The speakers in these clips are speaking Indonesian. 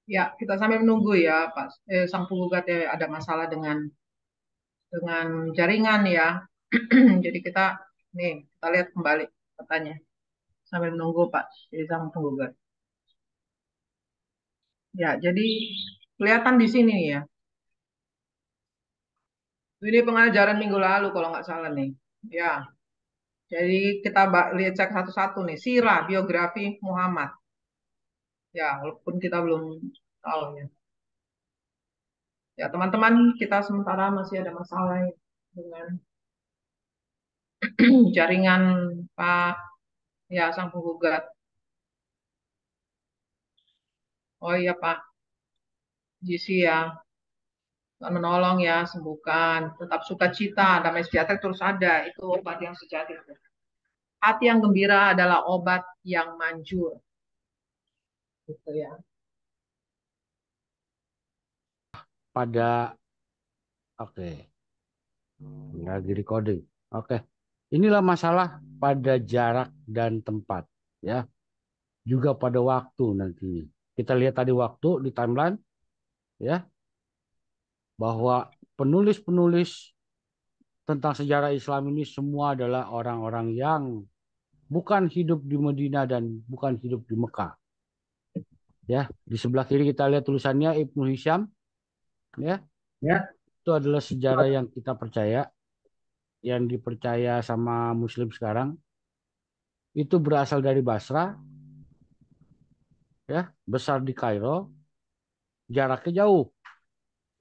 Ya, kita sambil menunggu ya, Pak. Sang penggugat ada masalah dengan jaringan ya. Jadi kita lihat kembali katanya sambil menunggu Pak. Jadi sang penggugat. Ya, jadi kelihatan di sini ya. Ini pengajaran minggu lalu kalau nggak salah nih. Ya, jadi kita lihat cek satu-satu nih. Sirah, biografi Muhammad. Ya, walaupun kita belum tahu ya. Ya, teman-teman, kita sementara masih ada masalah ya dengan jaringan Pak, ya sang penggugat. Oh iya Pak, GC ya, Tuhan menolong ya, sembuhkan. Tetap sukacita, damai sejahtera terus ada. Itu obat yang sejati. Hati yang gembira adalah obat yang manjur. Gitu ya. Pada oke, lagi recording. Oke. Inilah masalah pada jarak dan tempat ya. Juga pada waktu nanti. Kita lihat tadi waktu di timeline ya bahwa penulis-penulis tentang sejarah Islam ini semua adalah orang-orang yang bukan hidup di Medina dan bukan hidup di Mekah. Ya, di sebelah kiri kita lihat tulisannya Ibnu Hisham, ya. Ya. Itu adalah sejarah yang kita percaya, yang dipercaya sama Muslim sekarang. Itu berasal dari Basra, ya, besar di Kairo, jaraknya jauh,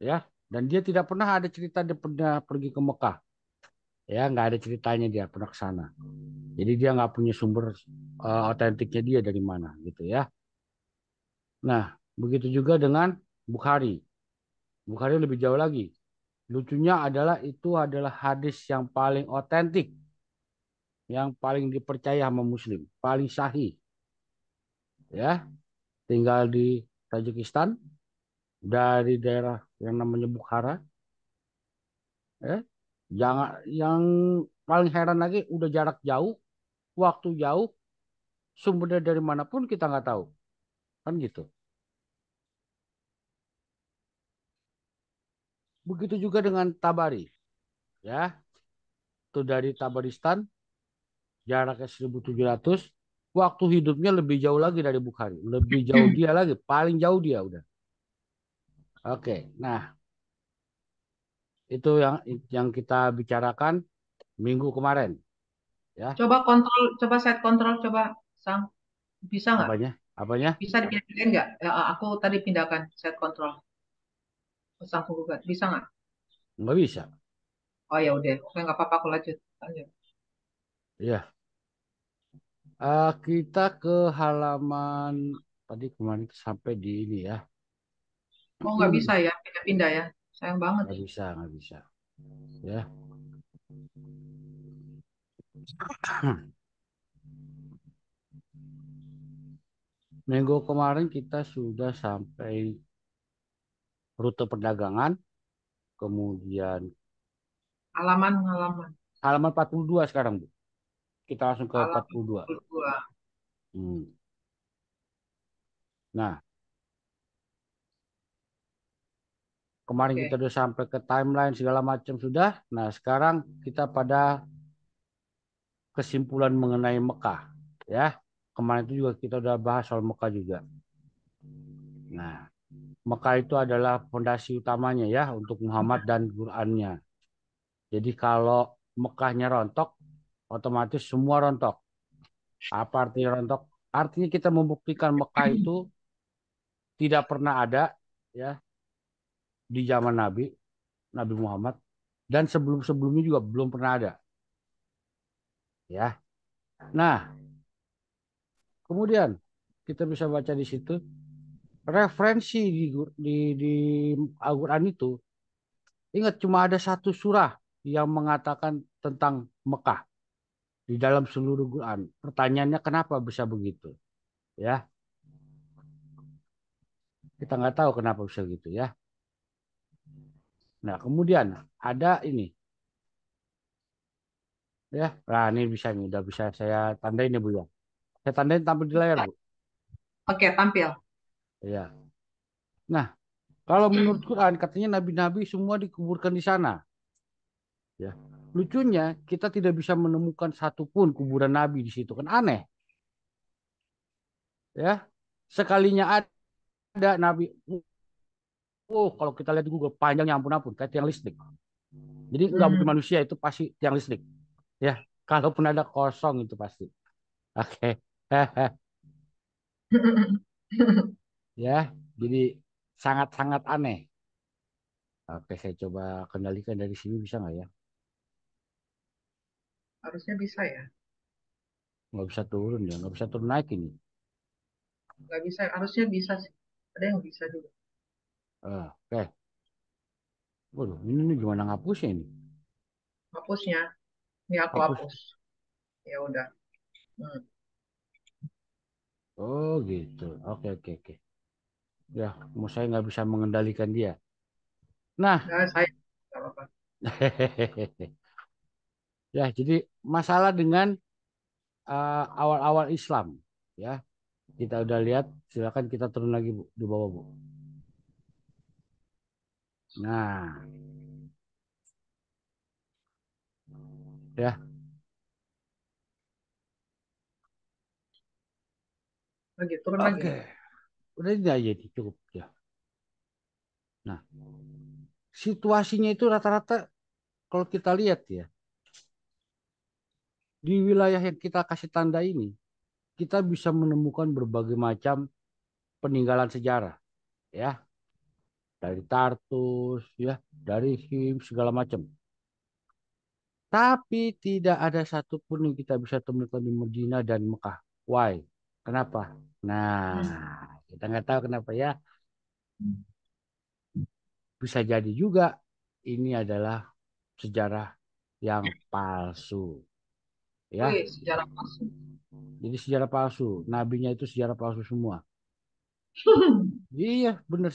ya. Dan dia tidak pernah ada cerita dia pernah pergi ke Mekah, ya, nggak ada ceritanya dia pernah ke sana. Jadi dia nggak punya sumber otentiknya dia dari mana, gitu ya. Nah, begitu juga dengan Bukhari. Bukhari lebih jauh lagi. Lucunya adalah itu adalah hadis yang paling otentik, yang paling dipercaya sama Muslim, paling sahih. Ya, tinggal di Tajikistan dari daerah yang namanya Bukhara. Ya, jangan yang paling heran lagi udah jarak jauh, waktu jauh, sumbernya dari manapun kita nggak tahu, kan gitu. Begitu juga dengan Tabari, ya, itu dari Tabaristan, jaraknya 1.700, waktu hidupnya lebih jauh lagi dari Bukhari, lebih jauh dia lagi, paling jauh dia udah. Oke, nah itu yang kita bicarakan minggu kemarin, ya. Coba kontrol, coba set kontrol, coba sang bisa nggak? Apanya? Apanya? Bisa dipindahin nggak? Ya, aku tadi pindahkan set kontrol sang penggugat. Bisa nggak? Nggak bisa. Oh ya udah, oke nggak apa-apa aku lanjut. Lanjut. Ya, kita ke halaman tadi kemarin sampai di ini ya. Oh nggak bisa ya, pindah-pindah ya. Sayang banget. Nggak bisa, nggak bisa. Ya. Minggu kemarin kita sudah sampai rute perdagangan, kemudian Halaman, halaman. halaman 42 sekarang, Bu. Kita langsung ke Halaman 42. 22. Hmm. Nah, kemarin kita Oke. udah sampai ke timeline segala macam sudah. Nah, sekarang kita pada kesimpulan mengenai Mekah, ya. Kemarin itu juga kita udah bahas soal Mekah juga. Nah, Mekah itu adalah fondasi utamanya ya untuk Muhammad dan Qurannya. Jadi kalau Mekahnya rontok, otomatis semua rontok. Apa artinya rontok? Artinya kita membuktikan Mekah itu tidak pernah ada ya di zaman Nabi, Nabi Muhammad, dan sebelum-sebelumnya juga belum pernah ada. Ya. Nah, kemudian kita bisa baca di situ referensi di Al-Quran itu. Ingat cuma ada satu surah yang mengatakan tentang Mekah di dalam seluruh Quran. Pertanyaannya kenapa bisa begitu? Ya, kita nggak tahu kenapa bisa gitu ya. Nah, kemudian ada ini ya. Nah, ini bisa nih, udah bisa saya tandain ya Bu ya. Saya tandain tampil di layar Bu. Oke, tampil. Ya. Nah, kalau menurut Quran katanya nabi-nabi semua dikuburkan di sana. Ya, lucunya kita tidak bisa menemukan satupun kuburan nabi di situ kan aneh, ya. Sekalinya ada nabi, kalau kita lihat di Google panjangnya ampun-ampun kayak tiang listrik. Jadi nggak mungkin Hmm. manusia itu pasti tiang listrik. Ya, kalaupun ada kosong itu pasti. Oke. Ya, jadi sangat-sangat aneh. Oke, saya coba kendalikan dari sini bisa nggak ya? Harusnya bisa ya. Nggak bisa turun ya, nggak bisa turun naik ini. Nggak bisa, harusnya bisa sih. Ada yang bisa juga. Oke. Waduh, ini nih gimana ngapusnya ini? Hapusnya, ini aku Hapus. hapus. Ya udah. Hmm. Oh gitu. Oke, oke, oke. Ya, mau saya nggak bisa mengendalikan dia. Nah, Nggak, saya nggak apa-apa. ya jadi masalah dengan awal-awal Islam, ya kita udah lihat. Silakan kita turun lagi Bu di bawah Bu. Nah, ya Lagi turun lagi. oke. Udah ini aja nih, cukup ya. Nah, situasinya itu rata-rata kalau kita lihat ya di wilayah yang kita kasih tanda ini, kita bisa menemukan berbagai macam peninggalan sejarah, ya dari Tartus, ya dari Him segala macam. Tapi tidak ada satupun yang kita bisa temukan di Medina dan Mekah. Why? Kenapa? Hmm. Nah, kita nggak tahu kenapa ya. Bisa jadi juga ini adalah sejarah yang palsu, ya. Wih, sejarah palsu. Jadi sejarah palsu. Nabinya itu sejarah palsu semua. Iya, benar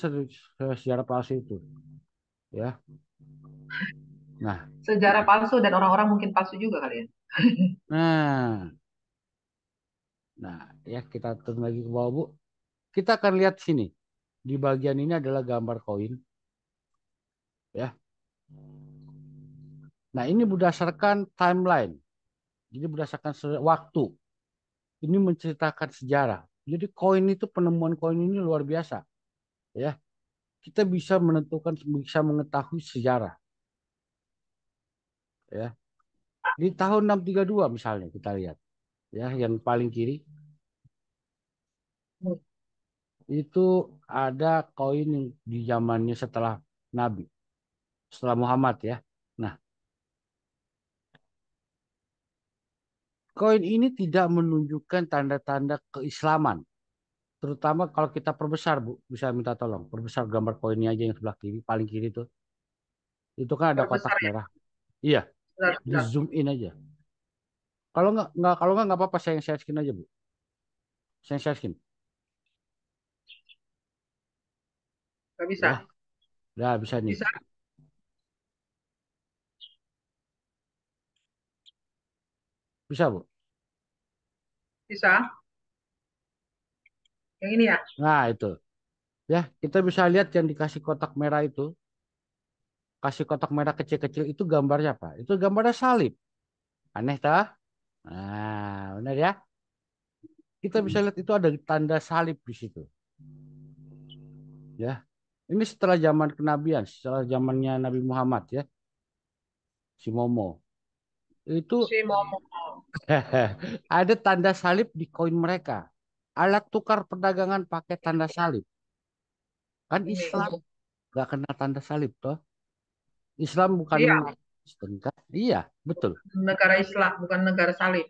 sejarah palsu itu, ya. Nah, Sejarah palsu dan orang-orang mungkin palsu juga kali ya. nah, nah, ya kita turun lagi ke bawah Bu. Kita akan lihat sini. Di bagian ini adalah gambar koin, ya. Nah, ini berdasarkan timeline. Jadi berdasarkan waktu. Ini menceritakan sejarah. Jadi koin itu penemuan koin ini luar biasa, ya. Kita bisa menentukan, bisa mengetahui sejarah, ya. Di tahun 632 misalnya kita lihat, ya, yang paling kiri Hmm. itu ada koin yang di zamannya setelah Nabi, setelah Muhammad, ya. Nah, koin ini tidak menunjukkan tanda-tanda keislaman. Terutama kalau kita perbesar, Bu, bisa minta tolong. Perbesar gambar koinnya aja yang sebelah kiri, paling kiri tuh. Itu kan ada kotak Terbesar ya. merah. Iya, Benar, di benar. zoom in aja. Kalau nggak apa-apa saya yang share screen aja, Bu. Saya yang share screen. Nggak bisa. Ya, udah bisa nih. Bisa, Bisa, Bu. bisa. Yang ini ya. Nah, itu. Ya, kita bisa lihat yang dikasih kotak merah itu, kasih kotak merah kecil-kecil itu gambarnya apa? Itu gambarnya salib. Aneh tah? Nah, benar ya. Kita bisa lihat itu ada tanda salib di situ. Ya, ini setelah zaman kenabian, setelah zamannya Nabi Muhammad, ya, si Momo. Itu Si Momo. ada tanda salib di koin mereka. Alat tukar perdagangan pakai tanda salib. Kan Ini Islam untuk, gak kena tanda salib toh. Islam bukan iya, Kristen kan? Iya, betul. negara Islam, bukan negara salib.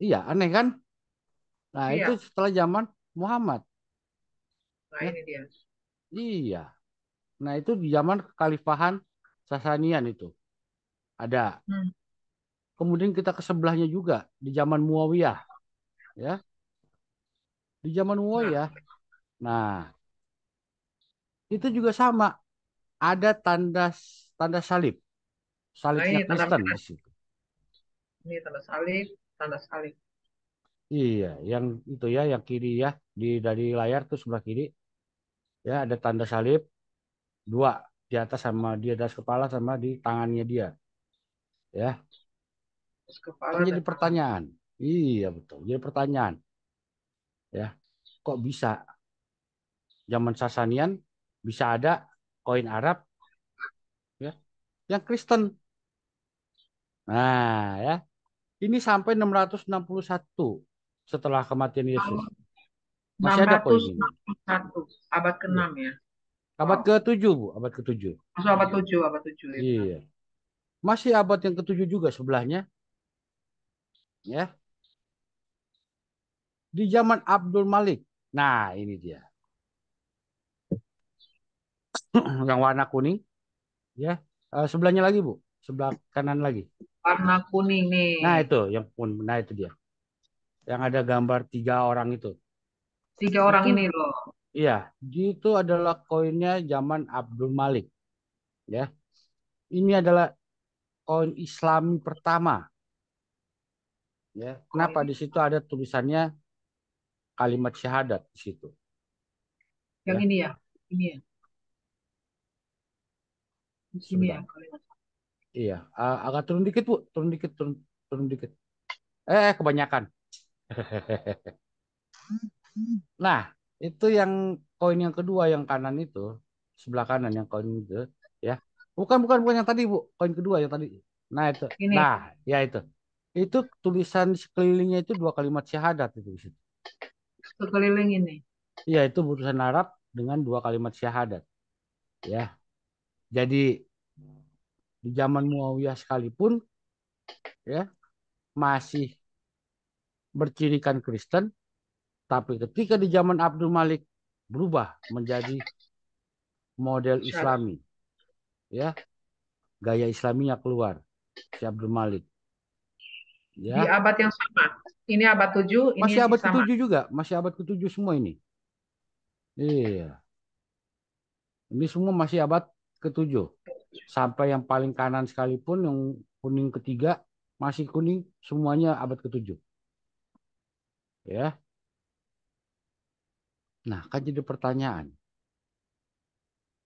Iya, aneh kan? Nah, itu Iya. setelah zaman Muhammad, Nah, ya. ini dia. Iya. Nah, itu di zaman kekhalifahan Sasanian itu ada. Hmm. Kemudian kita ke sebelahnya juga di zaman Muawiyah, ya. Di zaman Nah, Muawiyah. Nah, itu juga sama, ada tanda tanda salib, nah salibnya ini tanda Kristen merah. di situ. Ini tanda salib, tanda salib. Iya, yang itu ya, yang kiri ya, dari layar tuh sebelah kiri. Ya, ada tanda salib dua di atas sama di atas kepala sama di tangannya dia. Ya, Terus kan kepala jadi dan tangan. pertanyaan. Iya betul, jadi pertanyaan. Ya, kok bisa zaman Sasanian bisa ada koin Arab ya yang Kristen? Nah, ya, ini sampai 661 setelah kematian Yesus. Masih ada koin ini. 661 abad Iya. ke-6 ya. Abad Wow. ke-7, Bu, abad ke-7. Masuk abad 7 ya benar. Iya. Masih abad yang ke-7 juga sebelahnya, ya. Di zaman Abdul Malik. Nah, ini dia. Yang warna kuning, ya. Sebelahnya lagi, Bu. Sebelah kanan lagi. Warna kuning nih. Nah, itu yang pun, nah itu dia. Yang ada gambar 3 orang itu. Tiga orang Itu, ini loh. iya, itu adalah koinnya zaman Abdul Malik, ya. Ini adalah koin Islami pertama, ya. Kenapa Koin di situ ada tulisannya kalimat syahadat di situ, yang ya. ini ya. Ini ya. Di sini ya Sebentar. kalimat. Iya, agak turun dikit, Bu. Turun dikit, turun dikit. Kebanyakan. Nah, itu yang koin yang kedua yang kanan itu, sebelah kanan yang koin itu, ya. Bukan, bukan, bukan yang tadi, Bu. Koin kedua yang tadi. Nah, itu. Ini Nah, ya itu. Itu tulisan sekelilingnya itu 2 kalimat syahadat itu di situ. sekeliling ini. Iya, itu tulisan Arab dengan 2 kalimat syahadat, ya. Jadi di zaman Muawiyah sekalipun, ya, masih bercirikan Kristen, tapi ketika di zaman Abdul Malik berubah menjadi model Syahadat. Islami, ya, gaya Islaminya keluar si Abdul Malik, Di ya. abad yang sama. Ini abad 7, ini Masih sih abad sama. ke-7 juga, masih abad ke-7 semua ini. Iya, ini semua masih abad ke-7. Sampai yang paling kanan sekalipun yang kuning ketiga masih kuning semuanya abad ke-7, ya. Nah, kan jadi pertanyaan,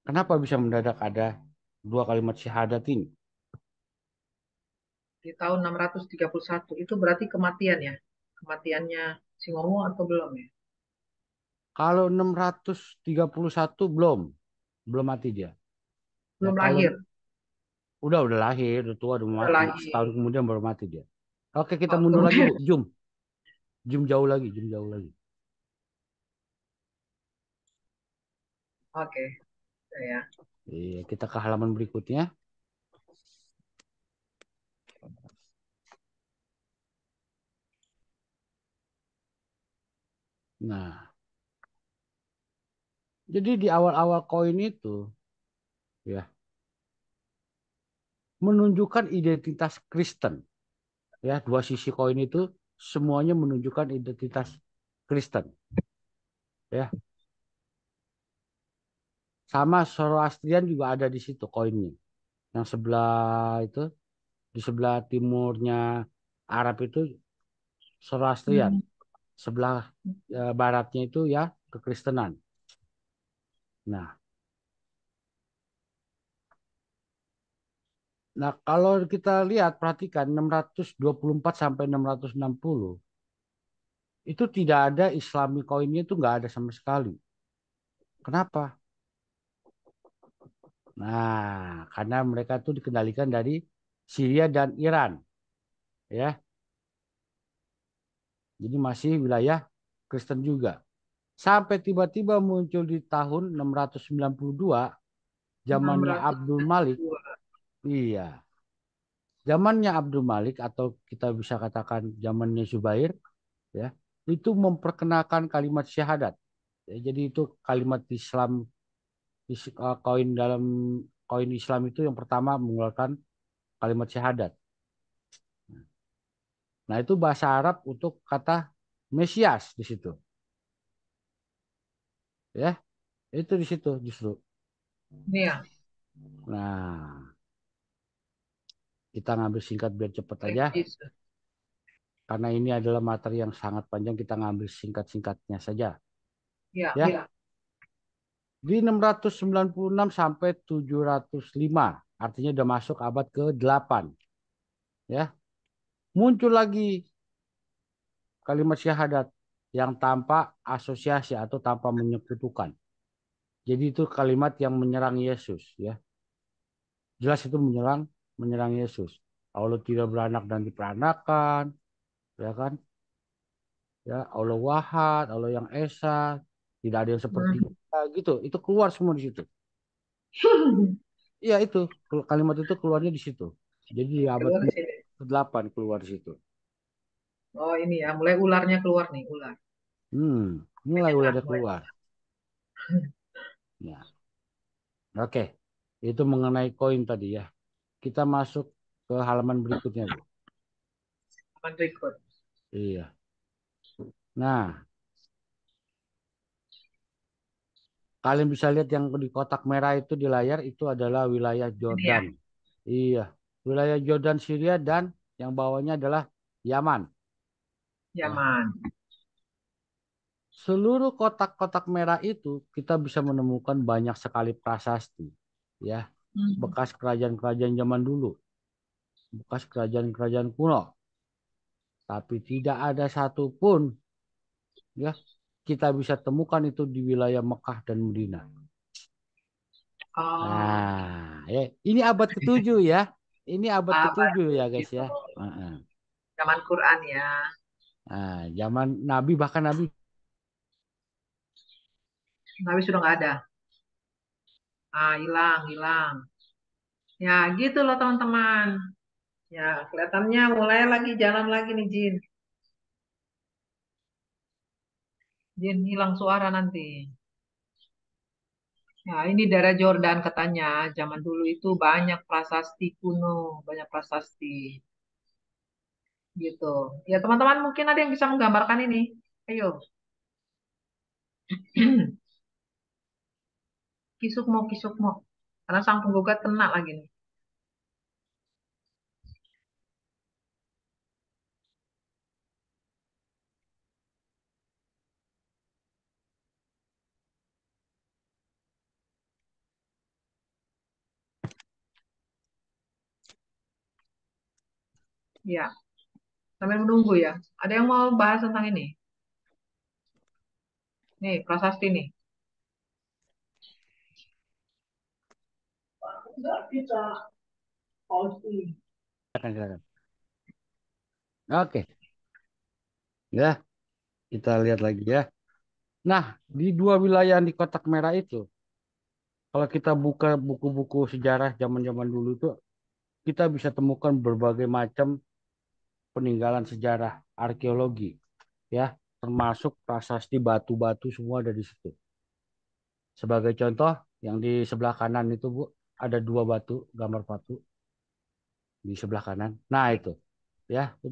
kenapa bisa mendadak ada 2 kalimat syahadat ini? Di tahun 631 itu berarti kematian ya. Kematiannya si Momo atau belum ya? Kalau 631 belum mati dia. Ya Belum kalau lahir. udah lahir, udah tua, udah Udah mati. Setahun lahir. kemudian baru mati dia. Oke, kita Oh, mundur lagi, kemudian Bu. Jum, jum jauh lagi, jum jauh lagi. oke, ya. Iya, kita ke halaman berikutnya. Nah, jadi di awal-awal koin itu, ya, menunjukkan identitas Kristen. Ya, dua sisi koin itu semuanya menunjukkan identitas Kristen. Ya, sama Zoroastrian juga ada di situ koinnya. Yang sebelah itu, di sebelah timurnya Arab itu Zoroastrian. Hmm. Sebelah baratnya itu ya kekristenan. Nah, nah, kalau kita lihat perhatikan 624 sampai 660 itu tidak ada Islami koinnya itu nggak ada sama sekali. Kenapa? Nah, karena mereka tuh dikendalikan dari Syria dan Iran, ya. Jadi masih wilayah Kristen juga. Sampai tiba-tiba muncul di tahun 692 zamannya Abdul Malik. 692. Iya, zamannya Abdul Malik atau kita bisa katakan zamannya Zubair, ya. Itu memperkenalkan kalimat syahadat. Ya, jadi itu kalimat Islam koin dalam koin Islam itu yang pertama mengeluarkan kalimat syahadat. Nah, itu bahasa Arab untuk kata Mesias di situ, ya. Itu di situ justru. Ini ya. Nah, kita ngambil singkat biar cepet aja Jesus. karena ini adalah materi yang sangat panjang, kita ngambil singkat-singkatnya saja, Ya, ya. Di 696 sampai 705, artinya udah masuk abad ke-8, ya. Muncul lagi kalimat syahadat yang tanpa asosiasi atau tanpa menyekutukan. Jadi itu kalimat yang menyerang Yesus, ya. Jelas itu menyerang Yesus. Allah tidak beranak dan diperanakan, ya kan? Ya, Allah Wahad, Allah yang Esa, tidak ada yang seperti Hmm. kita, gitu. Itu keluar semua di situ. Iya itu kalimat itu keluarnya di situ. Jadi di abad Keluar di sini. ke-8 keluar di situ. Oh ini ya, mulai ularnya keluar nih, ular. Mulai Menyerang, udah mulai. keluar. Ya, oke. Itu mengenai koin tadi ya. Kita masuk ke halaman berikutnya, Bu. Aman record. Iya. Nah, kalian bisa lihat yang di kotak merah itu di layar itu adalah wilayah Ini ya, Jordan. Iya, wilayah Jordan Syria dan yang bawahnya adalah Yaman. Ya, Yaman. seluruh kotak-kotak merah itu kita bisa menemukan banyak sekali prasasti, ya, Hmm. bekas kerajaan-kerajaan zaman dulu, bekas kerajaan-kerajaan kuno, tapi tidak ada satupun, ya, kita bisa temukan itu di wilayah Mekah dan Madinah. Oh, Nah, ya, ini abad ke-7 ya, ini abad abad ke-7 ya guys itu ya. Heeh. zaman Quran ya. Nah, zaman Nabi bahkan Nabi Tapi sudah nggak ada. Ah, hilang, hilang. Ya, gitu loh teman-teman. Ya, kelihatannya mulai lagi jalan lagi nih Jin. Jin hilang suara nanti. Ya, ini daerah Jordan katanya. Zaman dulu itu banyak prasasti kuno, banyak prasasti gitu. Ya, teman-teman mungkin ada yang bisa menggambarkan ini. Ayo, kisukmo. Karena sang penggugat kena lagi nih. Ya, sambil menunggu ya. Ada yang mau bahas tentang ini? Nih, prasasti nih. Enggak bisa. silakan silakan. Oke, ya, kita lihat lagi ya. Nah, di dua wilayah di kotak merah itu, kalau kita buka buku-buku sejarah zaman-zaman dulu itu, kita bisa temukan berbagai macam peninggalan sejarah arkeologi, ya, termasuk prasasti batu-batu semua ada di situ. Sebagai contoh, yang di sebelah kanan itu, Bu, ada dua batu, gambar batu di sebelah kanan. Nah, itu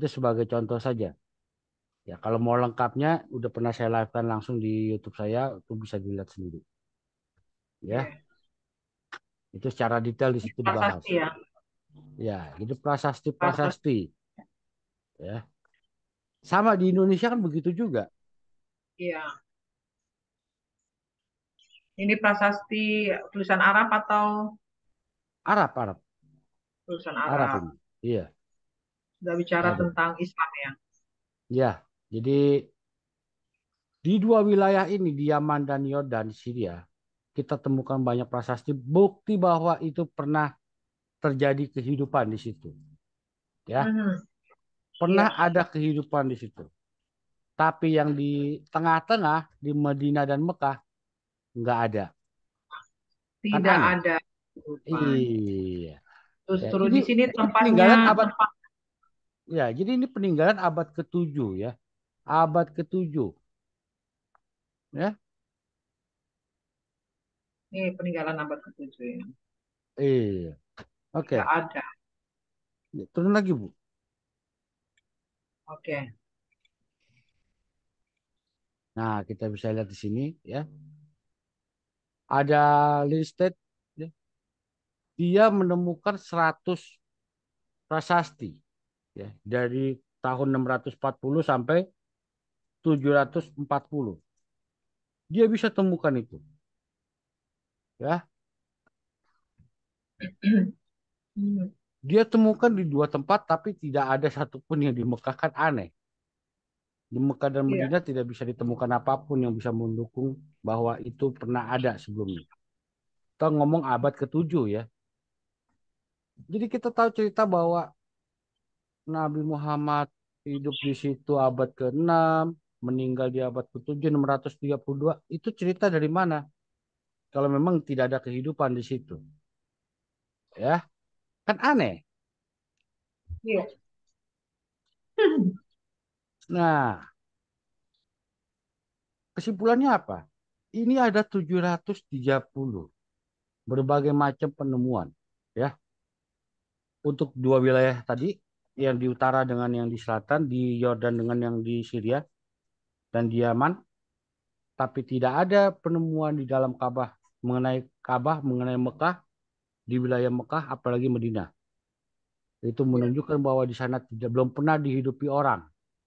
sebagai contoh saja. Ya, kalau mau lengkapnya, udah pernah saya live-kan langsung di YouTube saya, itu bisa dilihat sendiri. Ya, Iya, itu secara detail di ini situ dibahas. prasasti ya. Ya, itu Prasasti. prasasti-prasasti. Ya, sama di Indonesia kan begitu juga. Iya. Ini prasasti tulisan Arab atau Arab, Arab, tulisan Arab Arab? ini. Iya, Sudah bicara ada. tentang Islam ya. Ya, jadi di dua wilayah ini, di Yaman dan Yordan, Syria, kita temukan banyak prasasti bukti bahwa itu pernah terjadi kehidupan di situ. Ya, Mhm. pernah Iya, ada kehidupan di situ. Tapi yang di tengah-tengah, di Madinah dan Mekah, nggak ada. Kan tidak aneh. ada kehidupan. Iya. Ya, Justru ini di sini ini peninggalan tempatnya abad tempat ya, jadi ini peninggalan abad ke-7 ya. Abad ke-7 ya. ini peninggalan abad ke-7 ya. Iya. Tidak Oke. ada. Turun lagi, Bu. Oke. Nah, kita bisa lihat di sini ya. Ada listed ya. Dia menemukan 100 prasasti ya dari tahun 640 sampai 740. Dia bisa temukan itu. Ya, Hmm. dia temukan di dua tempat tapi tidak ada satupun yang di Mekah, kan aneh. Di Mekah dan Iya, Madinah tidak bisa ditemukan apapun yang bisa mendukung bahwa itu pernah ada sebelumnya. Kita ngomong abad ke-7 ya. Jadi kita tahu cerita bahwa Nabi Muhammad hidup di situ abad ke-6, meninggal di abad ke-7, 632. Itu cerita dari mana? Kalau memang tidak ada kehidupan di situ. Ya, kan aneh. iya. Nah, kesimpulannya apa? Ini ada 730 berbagai macam penemuan. Ya, untuk dua wilayah tadi, yang di utara dengan yang di selatan, di Yordan dengan yang di Syria dan di Yaman, tapi tidak ada penemuan di dalam Ka'bah, mengenai Mekah, di wilayah Mekah, apalagi Madinah. Itu Iya. menunjukkan bahwa di sana belum pernah dihidupi orang,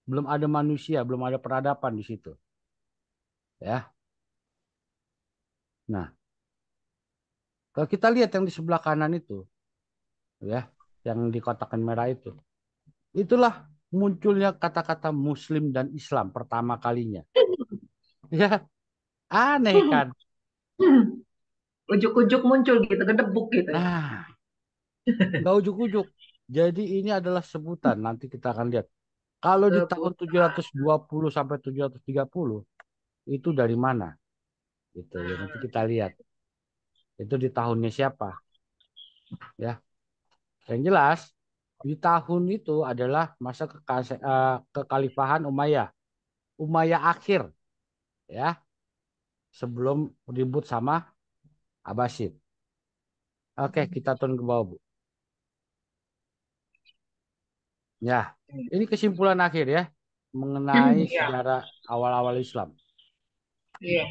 belum ada manusia, belum ada peradaban di situ. Ya, nah kalau kita lihat yang di sebelah kanan itu, ya, yang di kotakan merah itu, itulah munculnya kata-kata Muslim dan Islam pertama kalinya. Ya, aneh kan? Ujuk-ujuk muncul gitu, gedebuk gitu ya. Nah, nggak ujuk-ujuk. Jadi ini adalah sebutan. Nanti kita akan lihat. Kalau di tahun Sebut. 720 sampai 730 itu dari mana? Gitu ya. Nanti kita lihat. Itu di tahunnya siapa? Ya. Yang jelas di tahun itu adalah masa kekhalifahan Umayyah. Umayyah akhir, ya, sebelum ribut sama Abbasid. Oke, kita turun ke bawah, Bu. Ya, ini kesimpulan akhir ya mengenai Iya, sejarah awal-awal Islam. iya,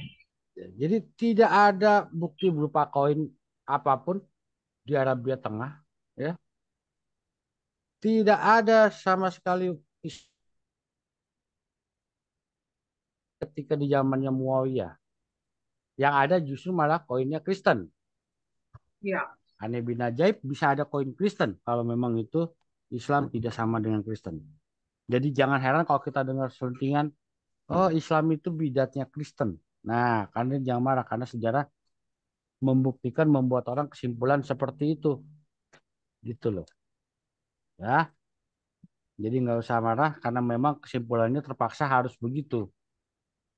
Jadi tidak ada bukti berupa koin apapun di Arabia Tengah, ya. Tidak ada sama sekali ketika di zamannya Muawiyah. Yang ada justru malah koinnya Kristen. iya, Aneh bin ajaib bisa ada koin Kristen kalau memang itu Islam tidak sama dengan Kristen. Jadi jangan heran kalau kita dengar selentingan, oh Islam itu bidatnya Kristen. Nah, karena jangan marah karena sejarah membuktikan membuat orang kesimpulan seperti itu, gitu loh. Ya, jadi nggak usah marah karena memang kesimpulannya terpaksa harus begitu.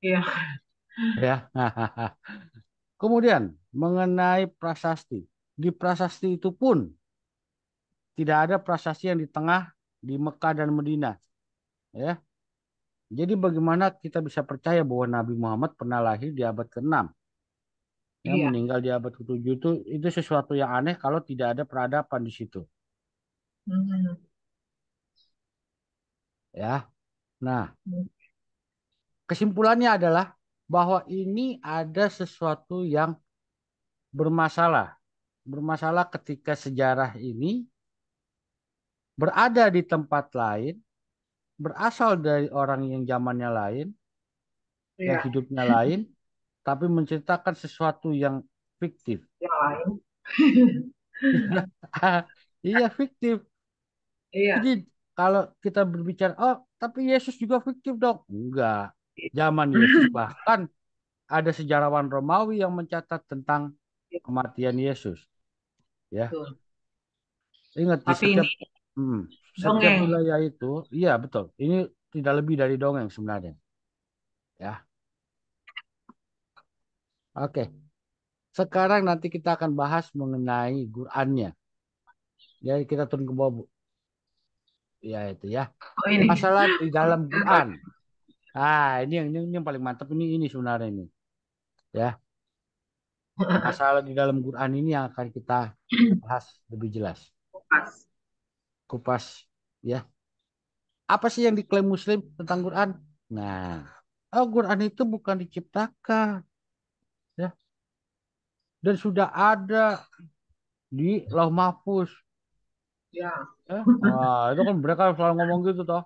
iya, Ya. Kemudian mengenai prasasti. Di prasasti itu pun tidak ada prasasti yang di tengah di Mekah dan Madinah. Ya. Jadi bagaimana kita bisa percaya bahwa Nabi Muhammad pernah lahir di abad ke-6, ya, iya. meninggal di abad ke-7, itu sesuatu yang aneh kalau tidak ada peradaban di situ. Hmm. Ya. Nah, kesimpulannya adalah bahwa ini ada sesuatu yang bermasalah. Bermasalah ketika sejarah ini berada di tempat lain, berasal dari orang yang zamannya lain, yang Iya, hidupnya lain, tapi menceritakan sesuatu yang fiktif. yang lain. Iya, fiktif. Jadi Iya, kalau kita berbicara, oh, tapi Yesus juga fiktif dong. Enggak. Zaman Yesus bahkan ada sejarawan Romawi yang mencatat tentang kematian Yesus. Ya, betul. ingat di Tapi ini hmm, setiap dongeng. wilayah itu, iya betul. Ini tidak lebih dari dongeng sebenarnya. Ya, oke. Sekarang nanti kita akan bahas mengenai Qurannya. Jadi kita turun ke bawah, Bu. Ya itu ya. Oh ini. Masalah di dalam Quran. Ah, ini yang paling mantap ini sebenarnya ini. Ya, masalah di dalam Quran ini yang akan kita bahas lebih jelas. Pas. Kupas, ya. Apa sih yang diklaim Muslim tentang Quran? Nah, oh, Quran itu bukan diciptakan, ya, dan sudah ada di Lauh Mahfuz. Ya, Ya. Wah, itu kan mereka selalu ngomong gitu toh.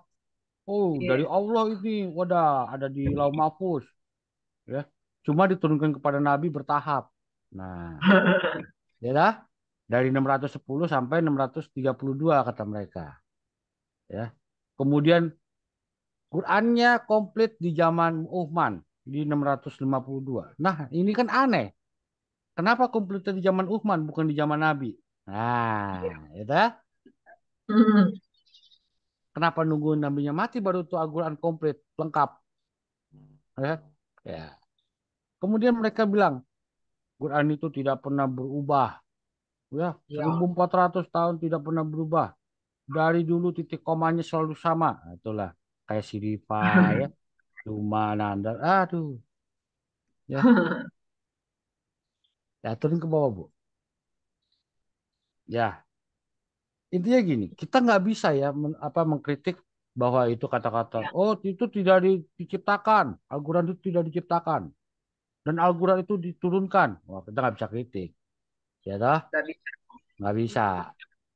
Oh, dari iya, Allah ini, wadah, ada di Lauh Mahfuz. Ya. Cuma diturunkan kepada Nabi bertahap. Nah, ya dah. Dari 610 sampai 632 kata mereka. Ya. Kemudian Qurannya komplit di zaman Uthman di 652. Nah, ini kan aneh. Kenapa komplitnya di zaman Uthman bukan di zaman Nabi? Nah, itu kenapa nunggu nabinya mati baru tuh Al-Quran komplit lengkap? Ya. Ya. Kemudian mereka bilang Quran itu tidak pernah berubah. Ya, Ya. 1400 tahun tidak pernah berubah. Dari dulu titik komanya selalu sama. Nah, itulah kayak Sirifa ya, Luma Nandar. Aduh, ya, ya turun ke bawah, Bu. Ya, intinya gini, kita nggak bisa ya mengkritik bahwa itu kata-kata, oh itu tidak diciptakan, Al-Quran itu tidak diciptakan, dan Al-Quran itu diturunkan. Wah, kita nggak bisa kritik, ya toh? Nggak bisa. Nggak bisa.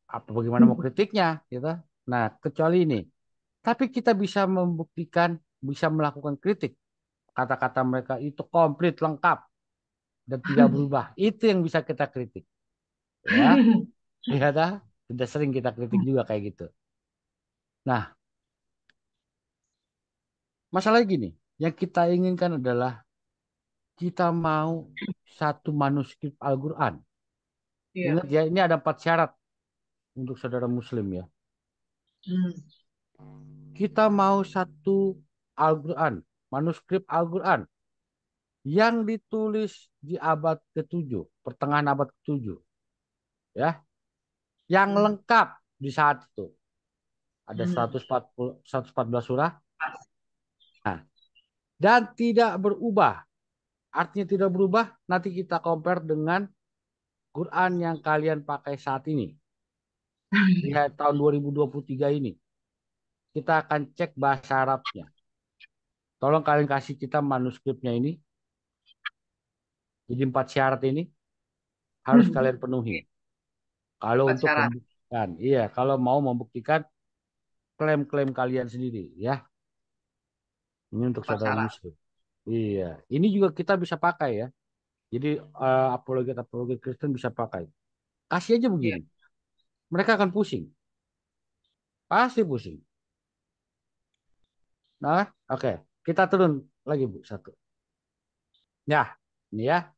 Apa bagaimana mau kritiknya, gitu? Nah, kecuali ini. Tapi kita bisa membuktikan, bisa melakukan kritik. Kata-kata mereka itu komplit, lengkap, dan tidak berubah. Itu yang bisa kita kritik. Ya, ya dah. Sudah sering kita kritik juga kayak gitu. Nah, masalah gini, yang kita inginkan adalah kita mau satu manuskrip Al-Quran. Iya. Ingat ya, ini ada 4 syarat untuk saudara Muslim ya. Hmm. Kita mau satu Al-Quran, manuskrip Al-Quran yang ditulis di abad ke-7, pertengahan abad ke-7, ya, yang Hmm. lengkap di saat itu. Ada Hmm. 140, 114 surah, nah, dan tidak berubah. Artinya tidak berubah, nanti kita compare dengan Quran yang kalian pakai saat ini. Di tahun 2023 ini. Kita akan cek bahasa Arabnya. Tolong kalian kasih kita manuskripnya ini. Jadi 4 syarat ini harus kalian penuhi. Kalau Empat untuk syarat. membuktikan, iya, kalau mau membuktikan klaim-klaim kalian sendiri, ya. Ini untuk Empat saudara syarat. Muslim. Iya, ini juga kita bisa pakai ya. Jadi apologet Kristen bisa pakai. Kasih aja Iya. begini. Mereka akan pusing. Pasti pusing. Nah, oke. Kita turun lagi Bu, satu. Ya, ini ya.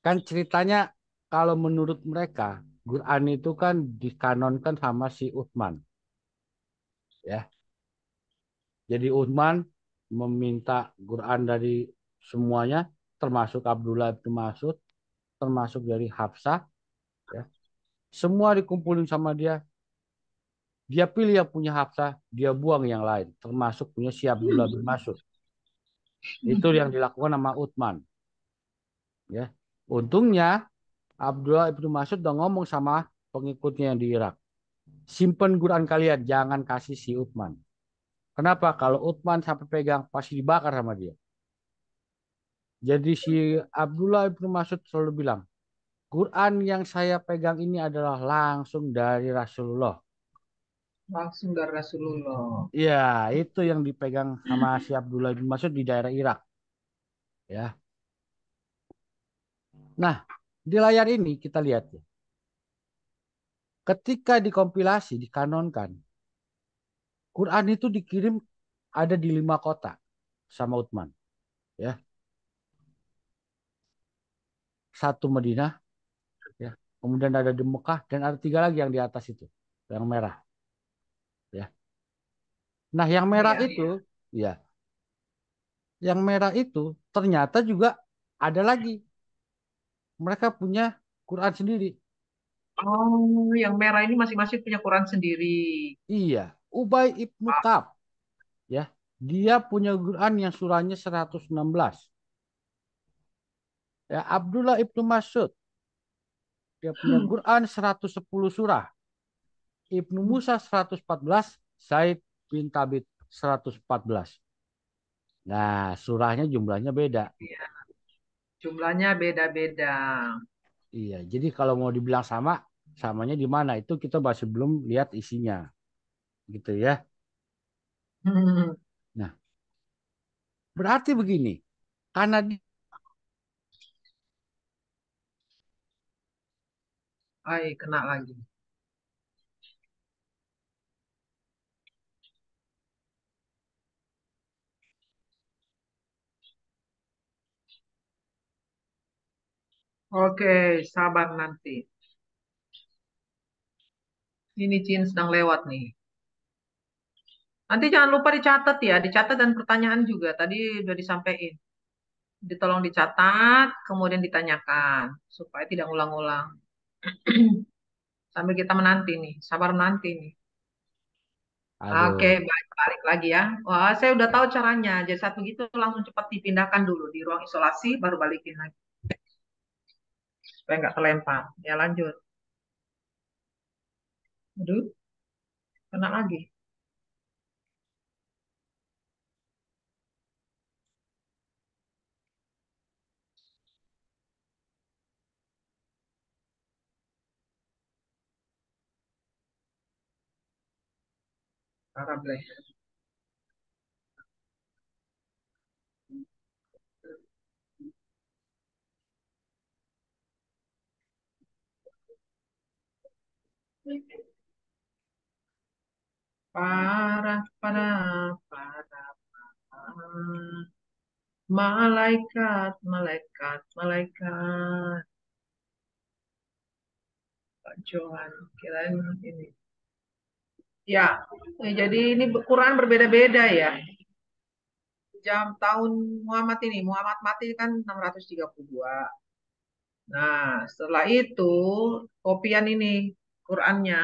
Kan ceritanya kalau menurut mereka, Quran itu kan dikanonkan sama si Uthman. Ya, jadi Uthman meminta Quran dari semuanya, termasuk Abdullah bin Mas'ud, termasuk dari Hafsah. Ya. Semua dikumpulin sama dia. Dia pilih yang punya Hafsah, dia buang yang lain, termasuk punya si Abdullah bin Mas'ud. Itu yang dilakukan sama Uthman. Ya, untungnya Abdullah bin Mas'ud udah ngomong sama pengikutnya yang di Irak. Simpen Quran kalian, jangan kasih si Uthman. Kenapa? Kalau Uthman sampai pegang, pasti dibakar sama dia. Jadi si Abdullah bin Mas'ud selalu bilang, Quran yang saya pegang ini adalah langsung dari Rasulullah. Langsung dari Rasulullah. Iya, itu yang dipegang sama si Abdullah bin Mas'ud di daerah Irak. Ya. Nah, di layar ini kita lihat ya. Ketika dikompilasi, dikanonkan, Quran itu dikirim ada di 5 kota sama Uthman. Ya, satu Madinah, ya. Kemudian ada di Mekah dan ada 3 lagi yang di atas itu, yang merah. Ya. Nah, yang merah Iya. itu, ya, yang merah itu ternyata juga ada lagi. Mereka punya Quran sendiri. Oh, yang merah ini masing-masing punya Quran sendiri. Iya, Ubay ibnu Ah. Ka'ab, ya, dia punya Quran yang surahnya 116. Ya, Abdullah ibnu Mas'ud, dia punya Quran 110 surah. Ibnu Musa 114, Said bin Tabit 114. Nah, surahnya jumlahnya beda. Iya. Jumlahnya beda-beda. Iya, jadi kalau mau dibilang sama, samanya di mana? Itu kita masih belum lihat isinya, gitu ya. Hmm. Nah, berarti begini, karena Ay, kena lagi. Oke, sabar nanti. Ini Cin sedang lewat nih. Nanti jangan lupa dicatat ya, dicatat dan pertanyaan juga. Tadi udah disampaikan. Ditolong dicatat, kemudian ditanyakan supaya tidak ulang-ulang. Sambil kita menanti nih, sabar menanti nih. Oke, Aduh, balik lagi ya. Wah, saya udah tahu caranya. Jadi saat begitu langsung cepat dipindahkan dulu di ruang isolasi, baru balikin lagi supaya nggak terlempar. Ya lanjut. Aduh, kena lagi. Parah, Bleh. Parah, parah, parah, parah. Malaikat, malaikat, malaikat. Pak Johan, kirain ini. Ya, jadi ini Quran berbeda-beda ya. Jam tahun Muhammad ini, Muhammad mati kan 632. Nah, setelah itu kopian ini Qurannya.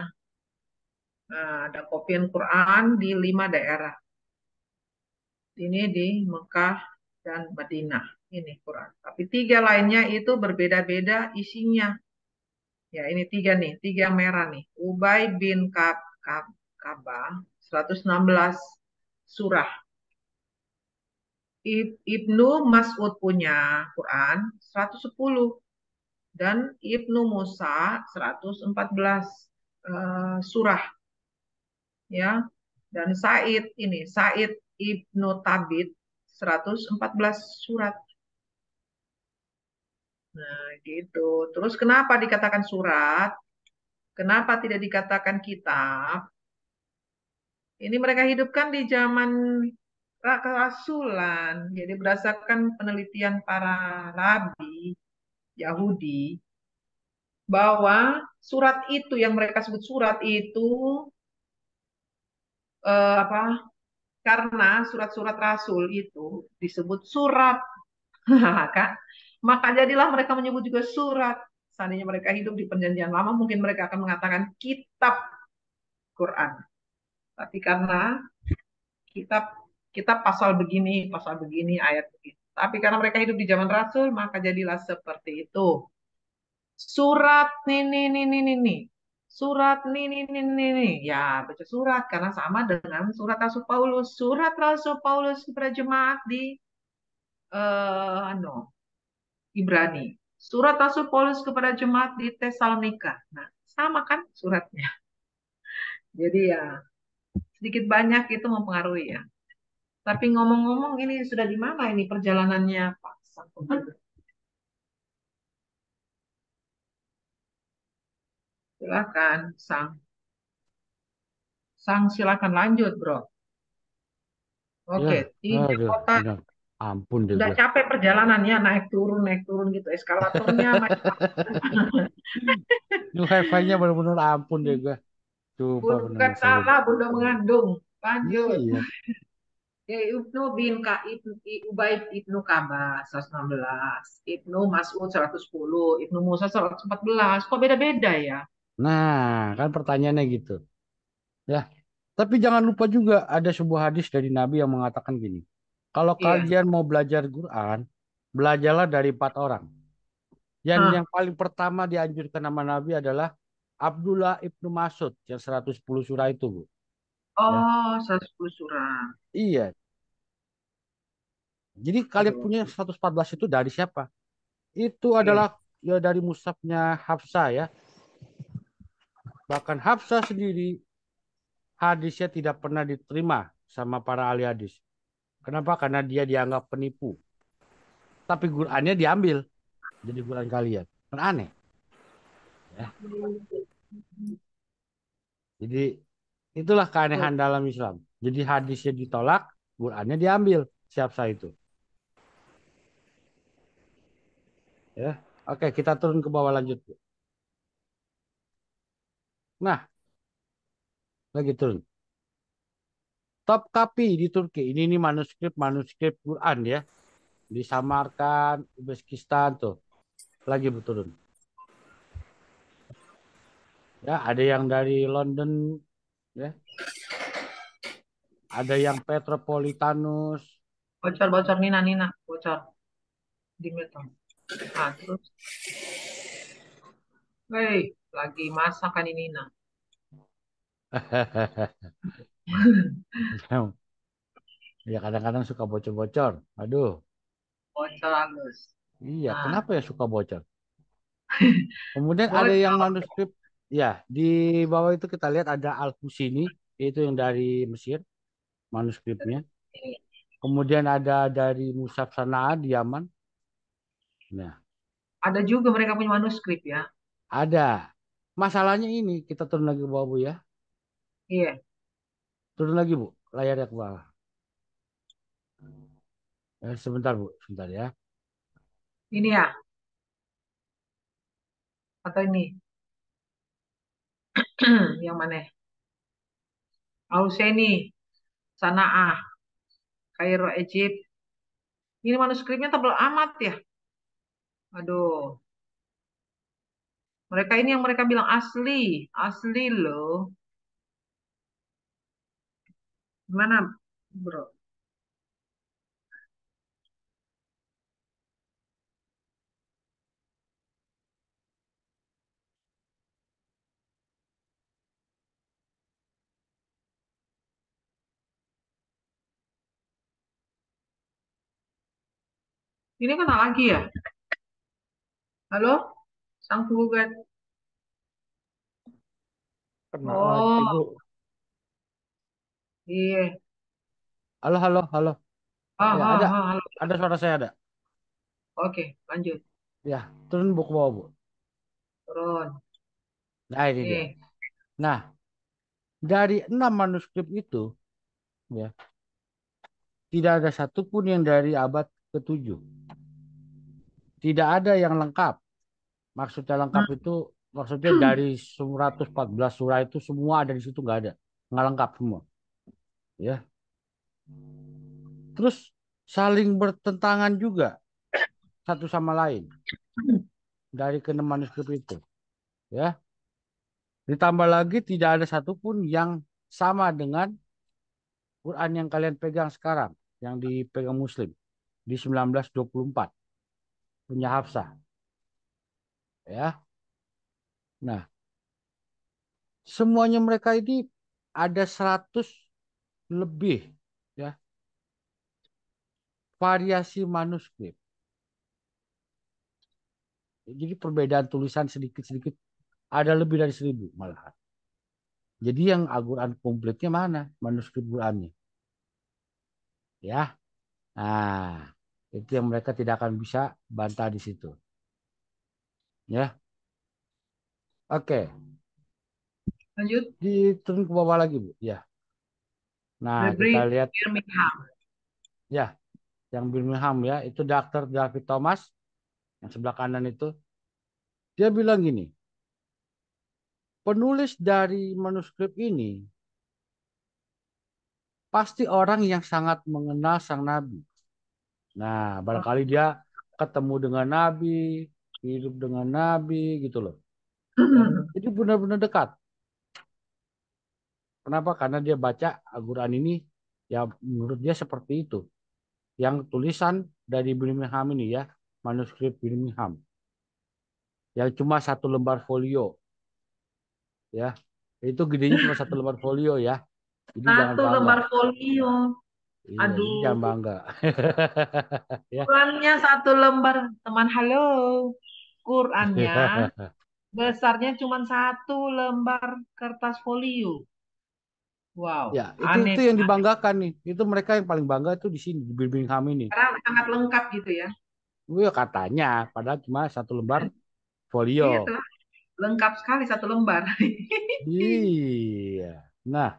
Nah, ada kopian Quran di 5 daerah. Ini di Mekah dan Madinah. Ini Quran. Tapi 3 lainnya itu berbeda-beda isinya. Ya, ini 3 nih, 3 yang merah nih. Ubay bin Kabah, 116 surah. Ibnu Mas'ud punya Quran 110 dan Ibnu Musa 114 surah ya. Dan Said Ibnu Tabit 114 surat. Nah, gitu. Terus kenapa dikatakan surat? Kenapa tidak dikatakan kitab? Ini mereka hidupkan di zaman kerasulan. Jadi berdasarkan penelitian para rabi Yahudi bahwa surat itu yang mereka sebut surat itu apa? Karena surat-surat Rasul itu disebut surat, Kak. Maka jadilah mereka menyebut juga surat. Seandainya mereka hidup di perjanjian lama, mungkin mereka akan mengatakan kitab Quran. Tapi karena kitab kitab pasal begini, ayat begini. Tapi karena mereka hidup di zaman Rasul, maka jadilah seperti itu. Surat nih. Surat nih. Ya, baca surat karena sama dengan surat Rasul Paulus. Surat Rasul Paulus kepada jemaat di ano, Ibrani. Surat Rasul Paulus kepada jemaat di Tesalonika. Nah, sama kan suratnya. Jadi ya, sedikit banyak itu mempengaruhi ya. Tapi ngomong-ngomong ini sudah di mana ini perjalanannya Pak Sang Pemuda? Silakan, Sang. Sang silakan lanjut, Bro. ya, Oke, 3 kota. benar. Ampun deh Udah gue. capek perjalanannya naik turun gitu. Eskalatornya macam Ini wifi-nya benar-benar ampun deh gue. Sumpah pun benar bukan ngeselin. salah, bunda mengandung. Lanjut. Iya. Ya, Ibnu bin Ubaid Ibnu Ka'bah 116, Ibnu Mas'ud 110, Ibnu Musa 114. Kok beda-beda ya? Nah, kan pertanyaannya gitu. Ya, tapi jangan lupa juga ada sebuah hadis dari Nabi yang mengatakan gini. Kalau Iya. kalian mau belajar Quran, belajarlah dari 4 orang. Yang Hah. paling pertama dianjurkan nama Nabi adalah Abdullah ibnu Mas'ud yang 110 surah itu, Bu. Ya, Oh, 110 surah. iya. Jadi kalian Aduh. punya 114 itu dari siapa? Itu Iya. adalah ya dari mushafnya Hafsah ya. Bahkan Hafsah sendiri hadisnya tidak pernah diterima sama para ahli hadis. Kenapa? Karena dia dianggap penipu. Tapi Qurannya diambil jadi Quran kalian. Kan aneh. Ya. Jadi itulah keanehan dalam Islam. Jadi hadisnya ditolak, Qurannya diambil. Siap saya itu. Ya. Oke, kita turun ke bawah lanjut. Nah, lagi turun. Topkapi di Turki. Ini manuskrip Quran ya. Di Samarkand, Uzbekistan tuh. Lagi turun. Ya, ada yang dari London ya. Ada yang Petropolitanus. Bocor-bocor Nina, Nina, bocor di mute. Ah, terus, hei, lagi masakan ini Nina. Ya kadang-kadang suka bocor-bocor. Aduh, Bocor halus. iya, Nah, kenapa ya suka bocor? Kemudian ada yang bocor. manuskrip, ya di bawah itu kita lihat ada Al-Husini, itu yang dari Mesir, manuskripnya. Kemudian ada dari Mus'haf Sana'a di Yaman. Nah, Ada juga mereka punya manuskrip ya. ada. Masalahnya ini, kita turun lagi ke bawah Bu ya. Iya, Turun lagi Bu, layarnya ke bawah. Sebentar Bu, sebentar ya. ini ya, atau ini, yang mana? Auseni, Sana'ah, Kairo, Egypt. Ini manuskripnya tebal amat ya. Aduh, mereka ini yang mereka bilang asli, asli loh. Gimana, bro? Ini kan lagi ya? Halo, sang penggugat. Kena lagi Oh, Bu. iya. Halo, halo, halo. Oh, Ya, oh, ada. oh, halo. Ada suara saya ada. Oke, lanjut. Ya, turun Bu ke bawah Bu. Turun. Nah, ini dia. Nih, Nah, dari 6 manuskrip itu, ya, tidak ada satupun yang dari abad ke-7. Tidak ada yang lengkap. Maksudnya lengkap hmm, itu, maksudnya dari 114 surah itu semua ada di situ nggak ada. Nggak lengkap semua. Ya. Terus saling bertentangan juga satu sama lain dari keenam manuskrip itu. Ya. Ditambah lagi tidak ada satupun yang sama dengan Quran yang kalian pegang sekarang, yang dipegang Muslim di 1924 punya Hafsah. Ya. Nah, semuanya mereka ini ada 100 lebih ya variasi manuskrip. Jadi perbedaan tulisan sedikit-sedikit ada lebih dari 1.000 malahan. Jadi yang Al-Quran komplitnya mana? Manuskrip Qurannya. Ya. Nah, itu yang mereka tidak akan bisa bantah di situ. Ya. Oke. lanjut. Diturun ke bawah lagi, Bu. Ya. Nah, kita Febri lihat Birmingham. ya yang Birmingham ya, itu Dr. David Thomas yang sebelah kanan itu. Dia bilang gini, penulis dari manuskrip ini pasti orang yang sangat mengenal sang nabi. Nah, barangkali dia ketemu dengan nabi, hidup dengan nabi gitu loh. Ya. Jadi benar-benar dekat. Kenapa? Karena dia baca Al-Quran ini ya menurut dia seperti itu. Yang tulisan dari Birmingham ini ya, manuskrip Birmingham. Yang cuma satu lembar folio ya. Itu gedenya cuma satu lembar folio ya. Jadi jangan Satu bangga. lembar folio. Iya, jadi Aduh, jangan bangga. Ya. Qurannya satu lembar. Teman, halo. Qurannya besarnya cuma satu lembar kertas folio. Ya, Wow, itu aneh. yang dibanggakan nih. Itu mereka yang paling bangga itu di sini di Birmingham ini. Karena sangat lengkap gitu ya. Gue katanya, padahal cuma satu lembar folio. Iya tuh. lengkap sekali satu lembar. Iya. Nah,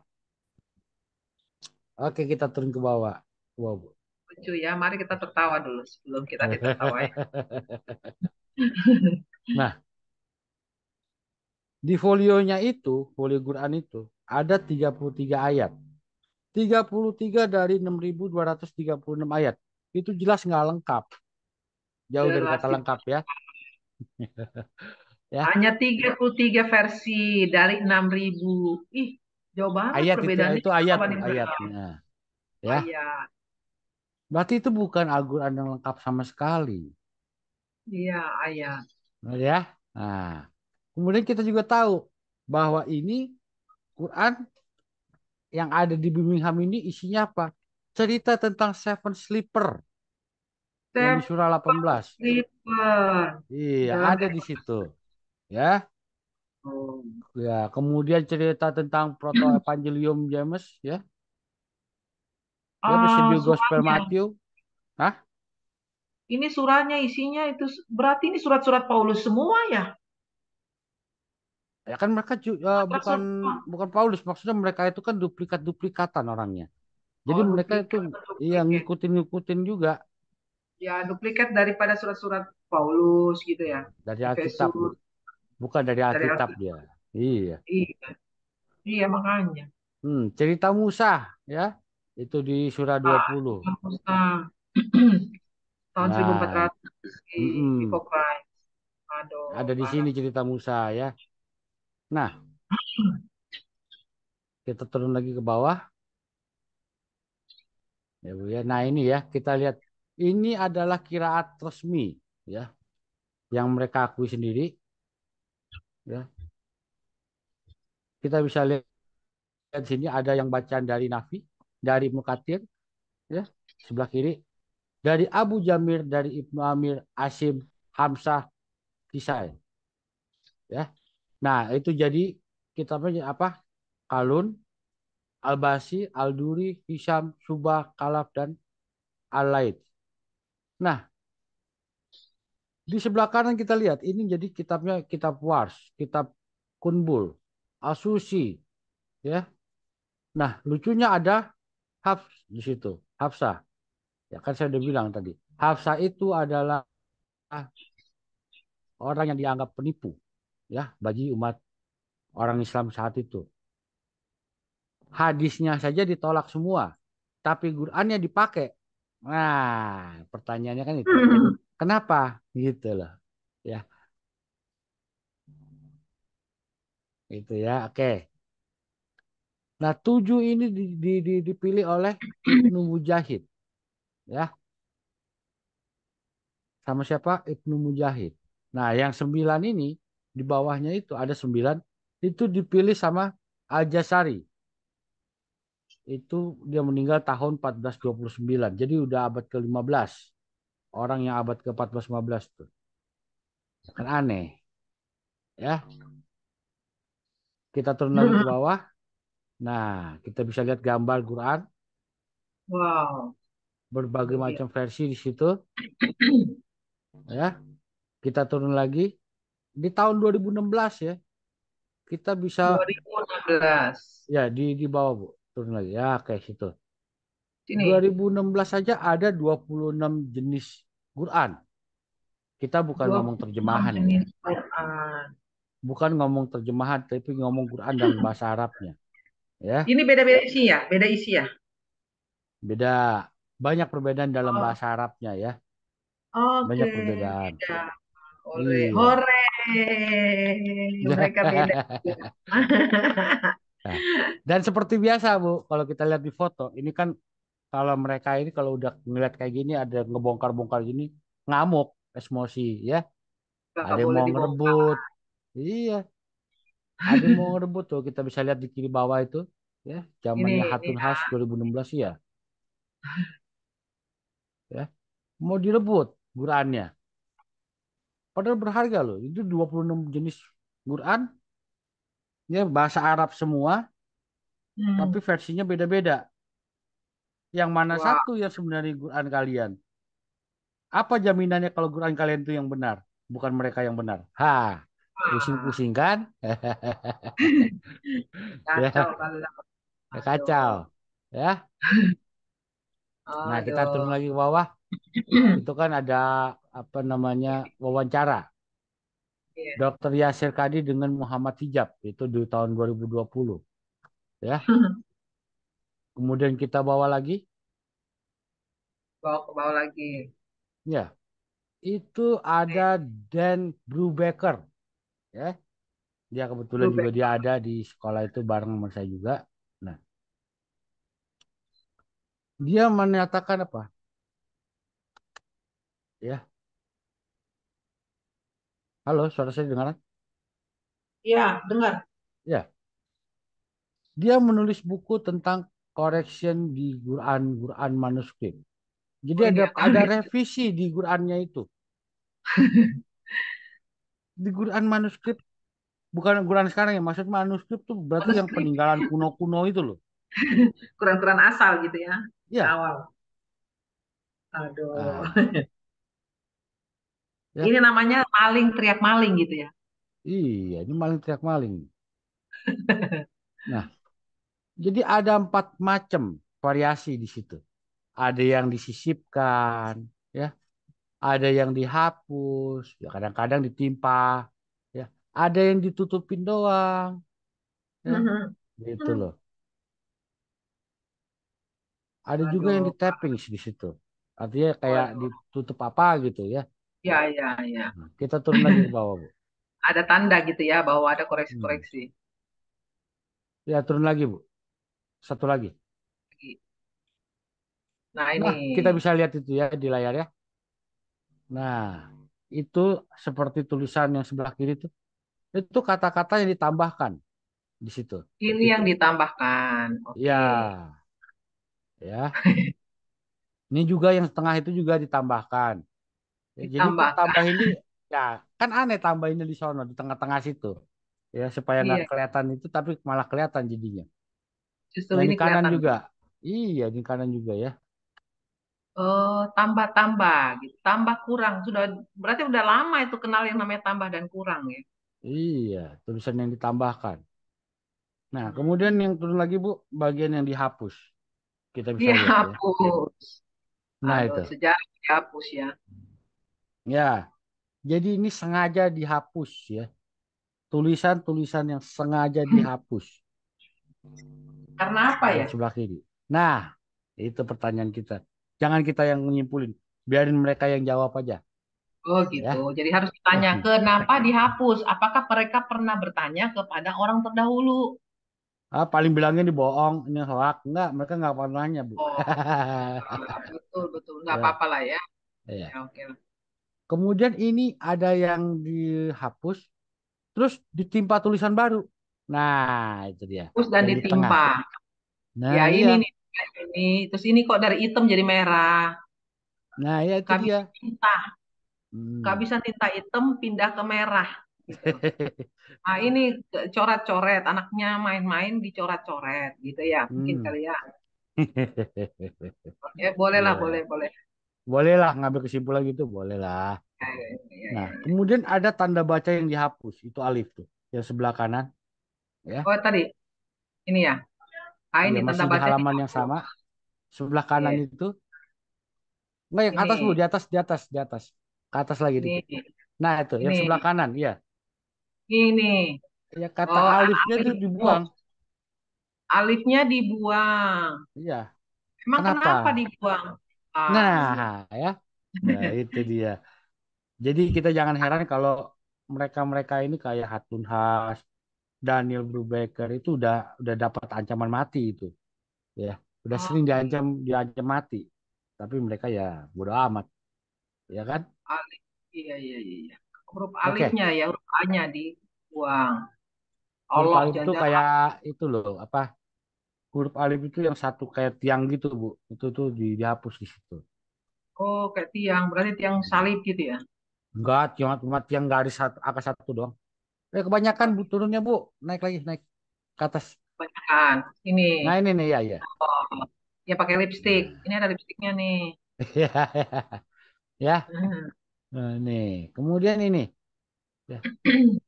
oke kita turun ke bawah. Wow. Bu. Lucu ya. Mari kita tertawa dulu sebelum kita ditertawain. Nah, di folionya itu, folio Quran itu, ada 33 ayat. 33 dari 6.236 ayat. Itu jelas nggak lengkap. Jauh dari Jelas kata tidak. lengkap ya. Ya, Hanya 33 versi dari 6.000. Ih, jauh banget ayat perbedaannya itu kita ayat dibanding dengan ayatnya. Ya, ayat. berarti itu bukan Al-Quran yang lengkap sama sekali. Iya, ayat. Ya. Nah, kemudian kita juga tahu bahwa ini Quran yang ada di Birmingham ini isinya apa? Cerita tentang Seven Sleeper yang di Step surah 18. Sleeper. Iya, Dalam ada di situ. Ya. oh. Ya, kemudian cerita tentang Proto Evangelium James ya. Ya, Pseudo Gospel Suratnya. Matthew. Hah? Ini suratnya isinya itu berarti ini surat-surat Paulus semua ya? Ya kan mereka bukan Surat-surat. bukan Paulus, maksudnya mereka itu kan duplikat-duplikatan orangnya. Jadi Oh, mereka itu duplikat, iya duplikat. ngikutin-ngikutin juga Ya, duplikat daripada surat-surat Paulus gitu ya. dari Alkitab, Bu. Efesus Bukan dari dari Alkitab Alkitab. dia. Iya. Iya, iya makanya. Cerita Musa ya. Itu di surah 20. Musa. Tahun Nah, 1400 mm-mm. Before Christ. Aduh, Ada di sini parah. cerita Musa ya. Nah, kita turun lagi ke bawah ya Bu ya. Nah, ini ya kita lihat ini adalah kiraat resmi ya yang mereka akui sendiri ya. Kita bisa lihat di sini ada yang bacaan dari Nafi, dari Ibnu Katsir ya, sebelah kiri, dari Abu Jamir, dari Ibnu Amir, Asim, Hamzah, Kisai ya. Nah, itu jadi kitabnya apa? Kalun, Al-Basi, Al-Duri, Hisham, Subah, Kalaf, dan Al-Laid. Nah, di sebelah kanan kita lihat, ini jadi kitabnya kitab Wars, kitab Kunbul, Asusi, ya. Nah, lucunya ada Hafs di situ, Hafsah. Ya kan saya udah bilang tadi, Hafsah itu adalah orang yang dianggap penipu, ya, bagi umat orang Islam saat itu. Hadisnya saja ditolak semua, tapi Qurannya dipakai. Nah, pertanyaannya kan itu. Kenapa? Gitu loh. Ya, itu ya. Oke. Nah, 7 ini dipilih oleh Ibnu Mujahid, ya. Sama siapa? Ibnu Mujahid. Nah, yang 9 ini di bawahnya itu ada 9 itu dipilih sama Al-Jasari. Itu dia meninggal tahun 1429. Jadi udah abad ke-15. Orang yang abad ke-14-15 tuh. Kan aneh, ya. Kita turun lagi ke bawah. Nah, kita bisa lihat gambar Quran, Wow, berbagai luar biasa. macam versi di situ, ya. Kita turun lagi di tahun 2016 ya. Kita bisa 2016. ya di bawah, Bu. Turun lagi. Ya, kayak situ. Sini. 2016 saja ada 26 jenis Quran. Kita bukan ngomong 26 terjemahan ya. jenis Quran. Bukan ngomong terjemahan, tapi ngomong Quran dalam bahasa Arabnya. Ya, Ini beda-beda isi ya? Beda isi ya? beda. Banyak perbedaan dalam Oh, bahasa Arabnya ya. oke, Banyak perbedaan. beda. Hore, Iya. hore. Mereka beda. Nah, dan seperti biasa, Bu, kalau kita lihat di foto, ini kan kalau mereka ini kalau udah ngeliat kayak gini ada ngebongkar-bongkar gini, ngamuk, emosi ya. Ada Kakak yang boleh mau dibongkar. ngerebut. Iya, ada yang mau ngerebut tuh. Kita bisa lihat di kiri bawah itu ya, zamannya Ini Hatun Has ya. 2016 ya, ya. Mau direbut Qurannya. Padahal berharga loh. Itu 26 jenis Quran ya bahasa Arab semua, tapi Hmm. versinya beda-beda. Yang mana Wah, satu yang sebenarnya Quran kalian? Apa jaminannya kalau Quran kalian itu yang benar, bukan mereka yang benar? Ha. Ah, Pusing-pusing kan? kacau Ya, kalau ya aduh, kacau. Ya. Nah, kita turun aduh. lagi ke bawah. Itu kan ada apa namanya wawancara Iya. Dr. Yasir Kadi dengan Muhammad Hijab itu di tahun 2020 ya. Kemudian kita bawa lagi Bawa ke bawah lagi. ya, itu ada Dan Brubaker ya. Dia kebetulan juga Blueberry. dia ada di sekolah itu bareng sama saya juga. Nah, dia menyatakan apa? Ya, halo, suara saya dengar? Iya, dengar. Ya, dia menulis buku tentang correction di Quran manuskrip. Jadi Oh ini ya, ada revisi di Qurannya itu. Di Quran manuskrip, bukan Quran sekarang ya, maksud manuskrip tuh berarti yang manuskrip. peninggalan kuno-kuno itu loh. Quran-Quran asal gitu ya. Ya, Awal. Aduh. nah, Ini ya, namanya maling teriak maling gitu ya. iya, ini maling teriak maling. Nah, jadi ada 4 macam variasi di situ. Ada yang disisipkan, ya, ada yang dihapus, ya kadang-kadang ditimpa, ya, ada yang ditutupin doang, ya, gitu loh. Ada juga yang Aduh. di tapping di situ. Artinya kayak Waduh. ditutup apa gitu ya. Ya, ya, ya. Nah, kita turun lagi ke bawah, Bu. Ada tanda gitu ya bahwa ada Hmm. koreksi-koreksi. Ya, turun lagi, Bu. Satu lagi. Nah ini. Nah, kita bisa lihat itu ya di layar ya. Nah, itu seperti tulisan yang sebelah kiri itu. Itu kata-kata yang ditambahkan di situ. Ini yang ditambahkan. Oke. Ya, ya. Ini juga yang setengah itu juga ditambahkan. Ya, jadi kok tambah Ditambahkan. ini ya kan aneh tambah ini di sono di tengah-tengah situ. Ya supaya nggak Iya. kelihatan itu tapi malah kelihatan jadinya. Justru Yang di ini kanan kelihatan. juga. Iya, di kanan juga ya. Oh, tambah-tambah gitu. Tambah kurang. Sudah berarti udah lama itu kenal yang namanya tambah dan kurang ya. Iya, tulisan yang ditambahkan. Nah, kemudian Hmm. yang turun lagi Bu, bagian yang dihapus. Kita bisa lihat ya. Dihapus. Nah, Aduh, itu. sejarah dihapus ya. Ya, jadi ini sengaja dihapus ya. Tulisan-tulisan yang sengaja dihapus Karena apa yang ya? sebelah kiri. Nah, itu pertanyaan kita. Jangan kita yang nyimpulin. Biarin mereka yang jawab aja, Oh gitu. ya. Jadi harus ditanya kenapa dihapus? Apakah mereka pernah bertanya kepada orang terdahulu? Ah, paling bilangnya ini bohong, ini hoax. Enggak, mereka nggak pernah nanya, Bu. Oh, betul betul. Nggak Ya, apa-apa lah ya. Ya ya. oke lah. Kemudian ini ada yang dihapus, terus ditimpa tulisan baru. Nah, itu dia. Terus dan Yang di tengah. ditimpa. Nah, Ya iya. ini nih. Ini terus ini kok dari hitam jadi merah. Nah, iya itu dia. Kehabisan tinta. Hmm. Kehabisan tinta hitam pindah ke merah gitu. Nah, ini coret-coret, anaknya main-main dicoret-coret gitu ya, mungkin Hmm. kali ya. Ya, boleh lah, boleh, Iya. boleh. Boleh lah ngambil kesimpulan gitu, boleh lah. Ya, ya, Nah, ya, ya. kemudian ada tanda baca yang dihapus, itu alif tuh, yang sebelah kanan, ya. Oh, tadi ini ya. Ah, Iya, ini tanda masih di baca halaman yang dihapus. sama, sebelah kanan Iya, itu. Enggak, yang atas Bu, ini, di atas. Ke atas lagi ini, dikit. Nah, itu yang sebelah ini, kanan, iya. ini. Ya kata Oh, alifnya tuh alif. Oh, dibuang. alifnya dibuang. Iya. Emang Kenapa? kenapa dibuang? Ah, iya. Nah, ya. Nah, itu dia. Jadi kita jangan heran kalau mereka-mereka ini kayak Hatun Has, Daniel Brubaker itu udah dapat ancaman mati itu, ya. Udah Oh, sering iya. diancam mati. Tapi mereka ya bodo amat, ya kan? Alif. Iya, iya, iya, iya. Huruf Oke, alifnya ya, huruf A-nya dibuang. huruf Allah, alif itu jangan-jangan. kayak itu loh, apa? Huruf alif itu yang satu kayak tiang gitu, Bu. Itu tuh dihapus di situ. Oh, kayak tiang. Berarti tiang Hmm. salib gitu ya? Enggak, cuma tiang garis satu, angka satu doang. Kebanyakan Bu turunnya Bu, naik lagi, naik ke atas. Kebanyakan. Ini. Nah ini nih ya ya. Oh, ya pakai lipstick. Nah, Ini ada lipstiknya nih. ya, ya. Hmm. Nah, nih, kemudian ini. Ya.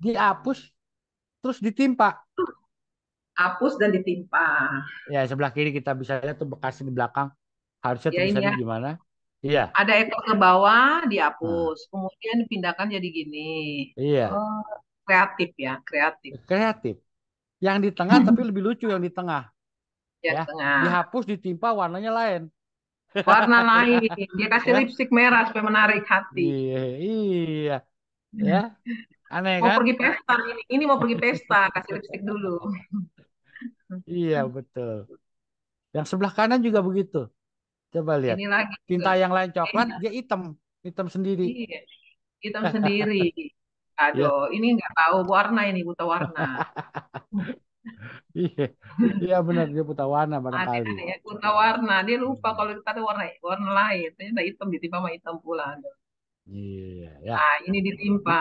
Dihapus terus ditimpa. Hapus dan ditimpa. Ya, sebelah kiri kita bisa lihat tuh bekasnya di belakang. Harusnya Ya ini tulisannya ya, gimana? Iya. ada ekor ke bawah, Nah, dihapus. Kemudian dipindahkan jadi gini. iya. Oh, kreatif ya, kreatif. Kreatif. Yang di tengah tapi lebih lucu yang di tengah. Ya, Ya. tengah. Dihapus, ditimpa, warnanya lain. Warna lain. Dia kasih Ya. lipstik merah supaya menarik hati. Iya. Iya. Ya. Aneh Mau kan? pergi pesta ini. Ini mau pergi pesta, kasih lipstik dulu. Iya, betul. Yang sebelah kanan juga begitu. Coba lihat. Ini lagi Tinta juga. yang lain coklat, Ini, dia hitam. Hitam sendiri. iya, hitam sendiri. Aduh, Iya. ini nggak tahu warna ini, buta warna. Iya. Iya benar dia buta warna barangkali. Aneh-aneh ya, buta warna. Dia lupa kalau kita ada warna warna lain. Ternyata hitam ditimpa sama hitam pula. Aduh. Iya, ya. Ah, ini ditimpa.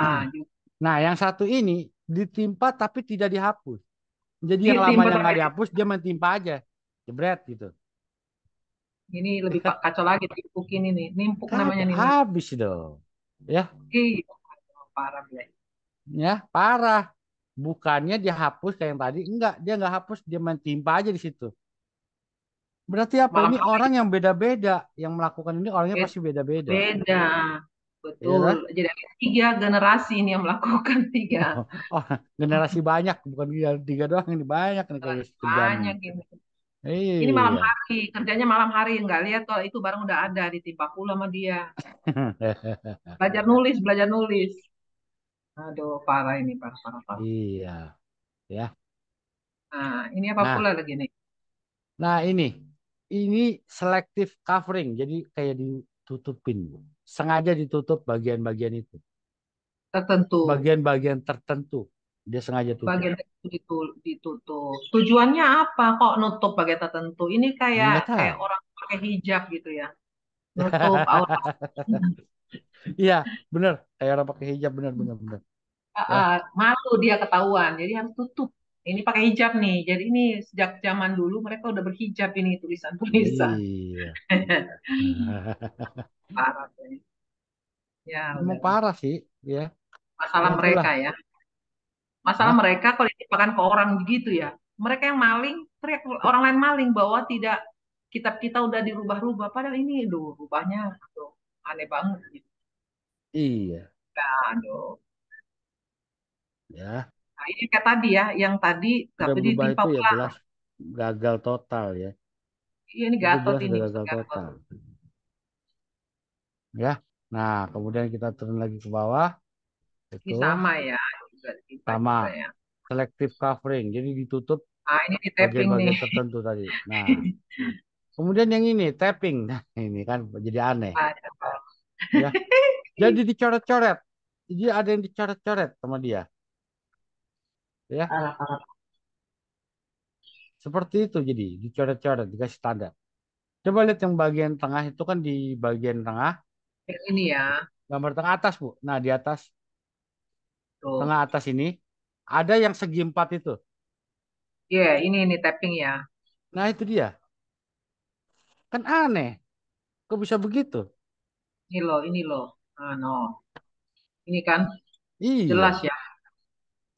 Nah, yang satu ini ditimpa tapi tidak dihapus. Jadi yang Ditimpa lamanya nggak tapi dihapus, dia mentimpa aja. Jebret gitu. ini lebih kacau lagi timpuk ini nih. Nimpuk namanya Kacau, nih. habis dong. Ya, Iya, parah Blay. ya, parah. Bukannya dia hapus kayak yang tadi. Enggak, dia nggak hapus, dia mentimpa aja di situ. Berarti apa? Malam Ini orang hari yang beda-beda. Yang melakukan ini orangnya beda. pasti beda-beda. Beda. Iya Betul. kan? Jadi ada tiga generasi ini yang melakukan tiga. Oh, generasi banyak, bukan dia tiga doang ini banyak nih kayak Generasi kerjaannya. banyak ini. Ini malam Iya. hari, kerjanya malam hari. Nggak lihat kalau itu barang udah ada ditimpa pula sama dia. Belajar nulis, belajar nulis. Aduh, parah ini, parah, parah, parah. Iya, ya. Nah, ini apa Nah, pula lagi nih? ini selective covering, jadi kayak ditutupin, sengaja ditutup bagian-bagian itu, Tertentu. bagian-bagian tertentu, dia sengaja tutup. Bagian tertentu ditutup. Tujuannya apa? Kok nutup bagian tertentu? Ini kayak Nggak kayak tahu. orang pakai hijab gitu ya. Nutup aurat. Iya, bener. Kayak orang pakai hijab, bener, bener, bener. Ya, Malu dia ketahuan, jadi harus tutup. Ini pakai hijab nih. Jadi ini sejak zaman dulu mereka udah berhijab ini tulisan-tulisan. iya. Parah ini. Ya Emang udahlah. parah sih, ya. Ya Masalah itulah. mereka ya. Masalah Hah? mereka kalau ditimpakan ke orang begitu ya. Mereka yang maling, teriak orang lain maling bahwa tidak kitab kita udah dirubah-rubah. Padahal ini, aduh, rubahnya aduh, aneh banget gitu. Iya, Aduh. ya. Nah, ini kayak tadi ya, yang tadi Udah tapi berubah ditimpa itu ya ulang. jelas gagal total ya. Iya, ini Itu Gatot jelas ini, udah Ustaz gagal Gatot. total. Ya. Nah, kemudian kita turun lagi ke bawah. Ini Itu sama ya, juga ditimpa sama juga ya. selective covering. Jadi ditutup Ah, ini di tapping nih. bagian-bagian tertentu tadi. Nah, kemudian yang ini tapping. Nah, ini kan jadi aneh Aduh. ya. Jadi dicoret-coret. Jadi ada yang dicoret-coret sama dia, ya. Parah, parah. Seperti itu jadi dicoret-coret dikasih tanda. Coba lihat yang bagian tengah itu kan di bagian tengah, Yang ini ya, gambar tengah atas, Bu. Nah, di atas tuh. tengah atas ini ada yang segi empat itu. Iya, ini tapping ya. Nah, itu dia. Kan aneh. Kok bisa begitu? Ini loh. Ah, no. Ini kan jelas Iya, ya.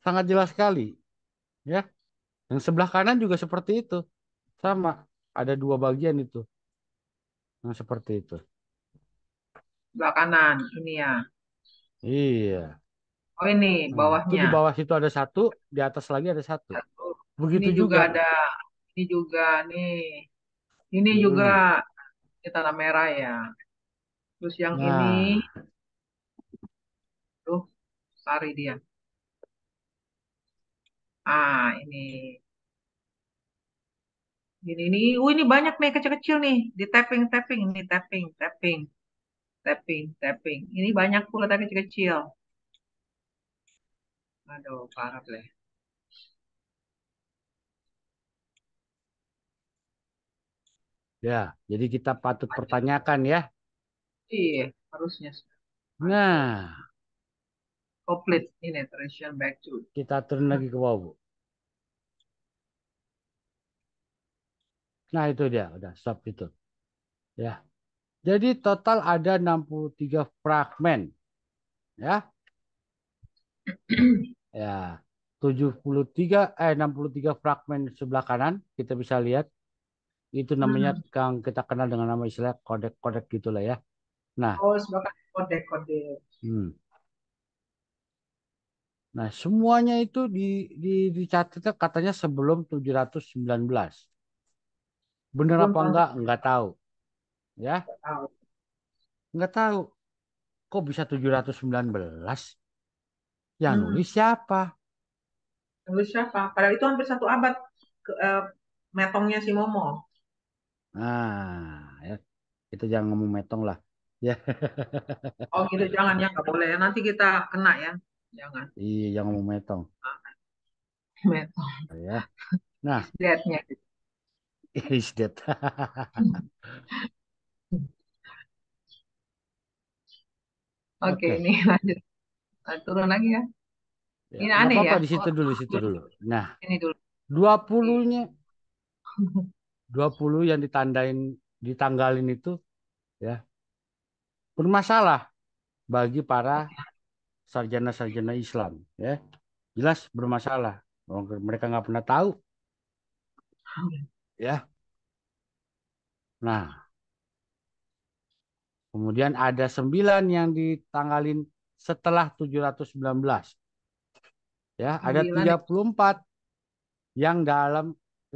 sangat jelas sekali. Ya, yang sebelah kanan juga seperti itu. Sama, ada dua bagian itu yang seperti itu. Sebelah kanan, ini ya. Iya. Oh ini Nah, itu bawahnya. di bawah situ ada satu, di atas lagi ada satu. Satu. Ini Begitu juga juga. ada. Ini juga nih. Ini juga Mm-mm. ini tanah merah ya. Terus yang ini Nah, tuh lari dia. Ah, ini. Ini. Ini banyak nih kecil-kecil nih. Di tapping, tapping. Ini tapping, tapping, tapping, tapping. Ini banyak pula tapi kecil-kecil. Aduh, parah deh. ya. Jadi kita patut pertanyakan ya. Iya, harusnya. Aduh, Nah, komplit ini transition back to. kita turun lagi ke bawah, Bu. Nah, itu dia, udah stop itu. Ya. Jadi total ada 63 fragmen, ya. Ya, 63 fragmen sebelah kanan kita bisa lihat itu namanya Hmm. yang kita kenal dengan nama istilah kodek-kodek gitulah ya. Nah, Oh, sebagai kode-kode. hmm. Nah, semuanya itu dicatat katanya sebelum 719. Bener Sebelum apa tahun enggak? Enggak tahu. Ya, tahu. enggak tahu. Kok bisa 719? Yang Hmm. nulis siapa? Lalu siapa? Padahal itu hampir 1 abad metongnya si Momo. Nah, ya, kita jangan ngomong metong lah. Ya, Oh gitu, jangan ya, nggak boleh ya. Nanti kita kena ya. Jangan. iya, jangan ngomong metong. Metong. Ya. Nah, Lihatnya. is that. Oke, Oke. ini lanjut. Turun lagi ya. Ya, Ini nggak aneh apa-apa ya. di Oh, situ dulu, di situ dulu. Nah, ini dulu. 20-nya, 20 yang ditanggalin itu ya bermasalah bagi para sarjana-sarjana Islam ya. Jelas bermasalah. Mereka nggak pernah tahu ya. Nah, kemudian ada 9 yang ditanggalin setelah 719 ya. Ada 9. 34 yang dalam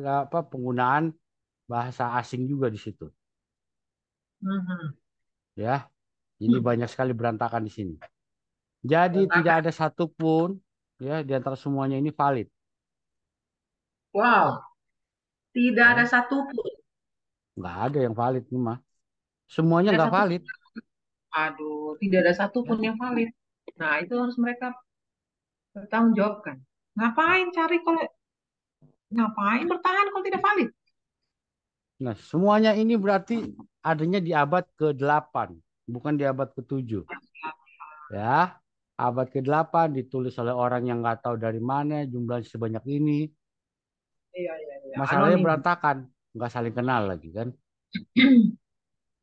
apa penggunaan bahasa asing juga di situ Mhm. ya. Jadi banyak sekali berantakan di sini. Jadi tidak Berantakan. ada satupun ya di antara semuanya ini valid Wow, tidak ada ya. satupun. Nggak ada yang valid nih mah. Semuanya Tidak ada nggak satu. valid Aduh, tidak ada satupun ya. yang valid. Nah, itu harus mereka bertanggung jawabkan. Ngapain cari kalau ngapain bertahan kalau tidak valid? Nah, semuanya ini berarti adanya di abad ke-8, bukan di abad ke-7 ya. Abad ke-8 ditulis oleh orang yang nggak tahu dari mana jumlahnya sebanyak ini. Iya, iya, iya. Masalahnya Anonim. berantakan, nggak saling kenal lagi kan.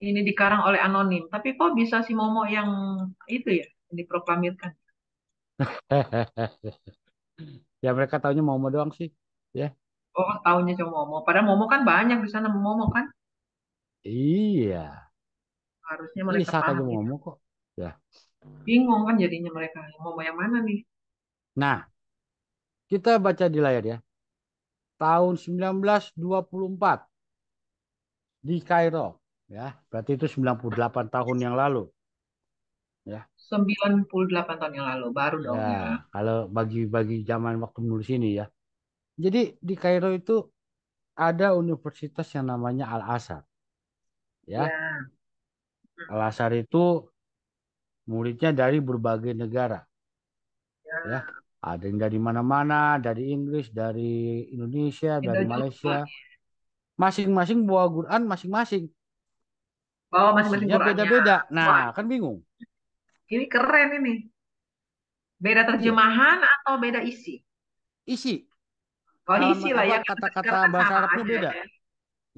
Ini dikarang oleh anonim. Tapi kok bisa si Momo yang itu ya, yang diproklamirkan? Ya mereka taunya mau doang sih ya. Oh, tahunya cuma Momo. Padahal Momo kan banyak di sana Momo kan. Iya, Harusnya ini mereka sah aja paham mau itu. ngomong kok ya. Bingung kan jadinya mereka. Momo yang mana nih? Nah, kita baca di layar ya. Tahun 1924 di Kairo ya. Berarti itu 98 tahun yang lalu ya. 98 tahun yang lalu. Baru Ya, dong ya. kalau bagi-bagi zaman waktu nulis ini ya. Jadi di Kairo itu ada universitas yang namanya Al-Azhar ya. Ya. Al-Azhar itu muridnya dari berbagai negara ya. Ya. Ada yang dari mana-mana, dari Inggris, dari Indonesia, Indo dari juga. Malaysia. Masing-masing bawa Quran masing-masing. Bawa masing-masing Isinya Qurannya. beda-beda. Nah, Wah, kan bingung. ini keren ini. Beda Iya, terjemahan atau beda isi? isi. Oh, isi Halaman lah apa ya. kata-kata Negara kan bahasa sama Arabnya aja beda. ya.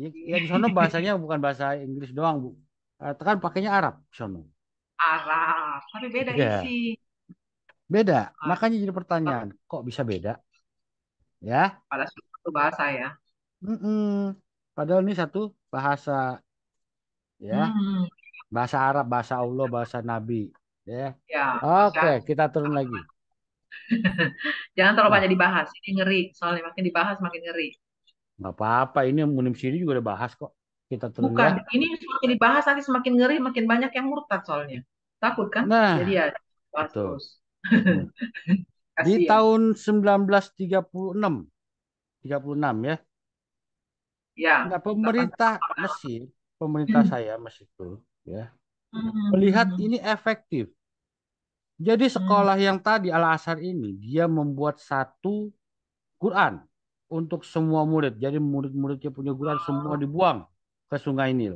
Ya, ya di sana bahasanya bukan bahasa Inggris doang, Bu. Kan pakainya Arab di sana. Arab. Tapi beda Iya, isi. beda. Ah, Makanya jadi pertanyaan, kok bisa beda? Ya. pada suatu bahasa ya. Mm-mm. Padahal ini satu bahasa, ya. Hmm, Bahasa Arab, bahasa Allah, bahasa Nabi. Ya. ya, Oke, bisa. kita turun lagi. Jangan terlalu Nah, banyak dibahas. Ini ngeri. Soalnya makin dibahas makin ngeri. nggak apa-apa. Ini Munim sini juga udah bahas kok. Kita turun Bukan, ya. ini semakin dibahas nanti semakin ngeri, makin banyak yang murtad soalnya. Takut kan? Jadi Nah, ya, bahas betul. terus. Hmm. Di Kasian. tahun 1936 ya. Ya, Nah, pemerintah 88 tahun yang lalu. Mesir, pemerintah saya Mesir itu, ya, melihat Hmm, ini efektif. Jadi hmm. sekolah yang tadi Al-Azhar ini dia membuat satu Quran untuk semua murid. Jadi murid-muridnya punya Quran semua dibuang ke Sungai Nil.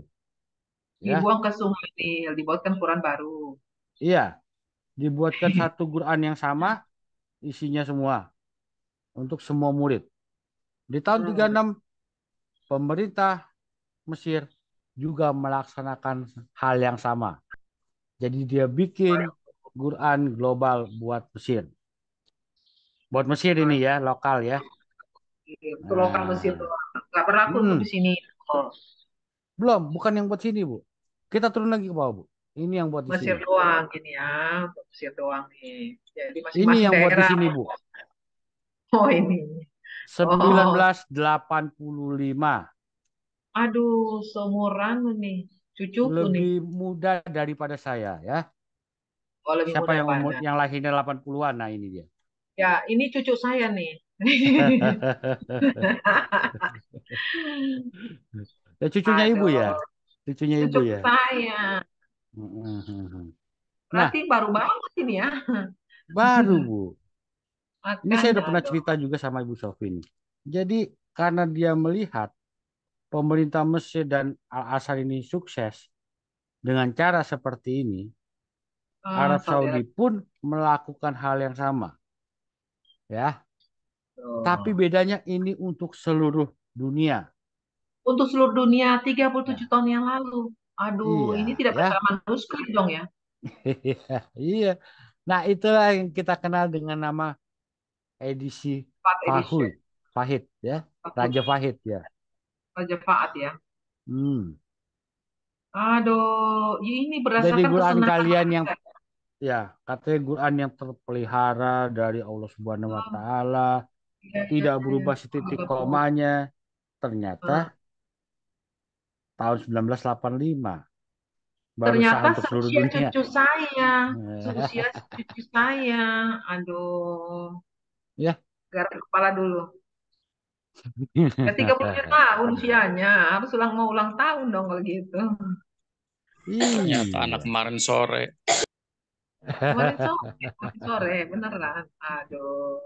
Ya, Dibuang ke Sungai Nil, dibuatkan Quran baru. iya, dibuatkan satu Quran yang sama isinya semua untuk semua murid. Di tahun Hmm. 36 pemerintah Mesir juga melaksanakan hal yang sama. Jadi dia bikin Quran global buat Mesir. Buat Mesir ini Nah, ya, lokal ya. untuk lokal Mesir Nah, doang. Nggak berlaku untuk di hmm, sini. Oh, belum, bukan yang buat sini, Bu. Kita turun lagi ke bawah, Bu. Ini yang buat di Mesir sini. doang gini ya, untuk Mesir doang nih. Jadi Ini masing-masing yang buat di daerah. sini, Bu. Oh ini. Oh, 1985. aduh, seumuran nih. Cucuku nih. Lebih muda daripada saya ya. Oh, lebih Siapa muda yang umur daripada. yang lahirnya 80-an? Nah, ini dia. Ya, ini cucu saya nih. Ya cucunya ibu ya. Aduh, Cucunya ibu cucu ya. saya. Nah, Berarti baru banget ini ya. baru Bu. Ini saya Makanya, udah pernah aduh. cerita juga sama Ibu Sofi ini. Jadi karena dia melihat pemerintah Mesir dan Al-Azhar ini sukses dengan cara seperti ini, Ah, Arab Saudi Saudi Arabia. pun melakukan hal yang sama, ya. Tapi Tuh. bedanya ini untuk seluruh dunia. Untuk seluruh dunia 37 Ya, tahun yang lalu. Aduh, ini iya, tidak ya. berjalan manuskrip dong ya. Iya. Nah, itulah yang kita kenal dengan nama edisi Part edition. Fahud, Fahid, ya. Bagus. Raja Fahid, ya. Raja Faat ya. Hmm. Aduh, ini Jadi berdasarkan Quran kesenangan kalian yang mereka. ya, katanya Quran yang terpelihara dari Allah Subhanahu wa Ah, taala, iya, iya, tidak iya, iya. berubah Ah, setitik bagus. komanya. Ternyata Ah, tahun 1985 baru sah ternyata untuk seluruh seusia dunia. cucu saya. Seusia cucu saya. Aduh, Ya. garuk kepala dulu. Ya 37 tahun usianya. Harus mau ulang tahun dong kalau gitu. Ternyata anak Iya. kemarin sore. Kemarin sore, beneran. Aduh.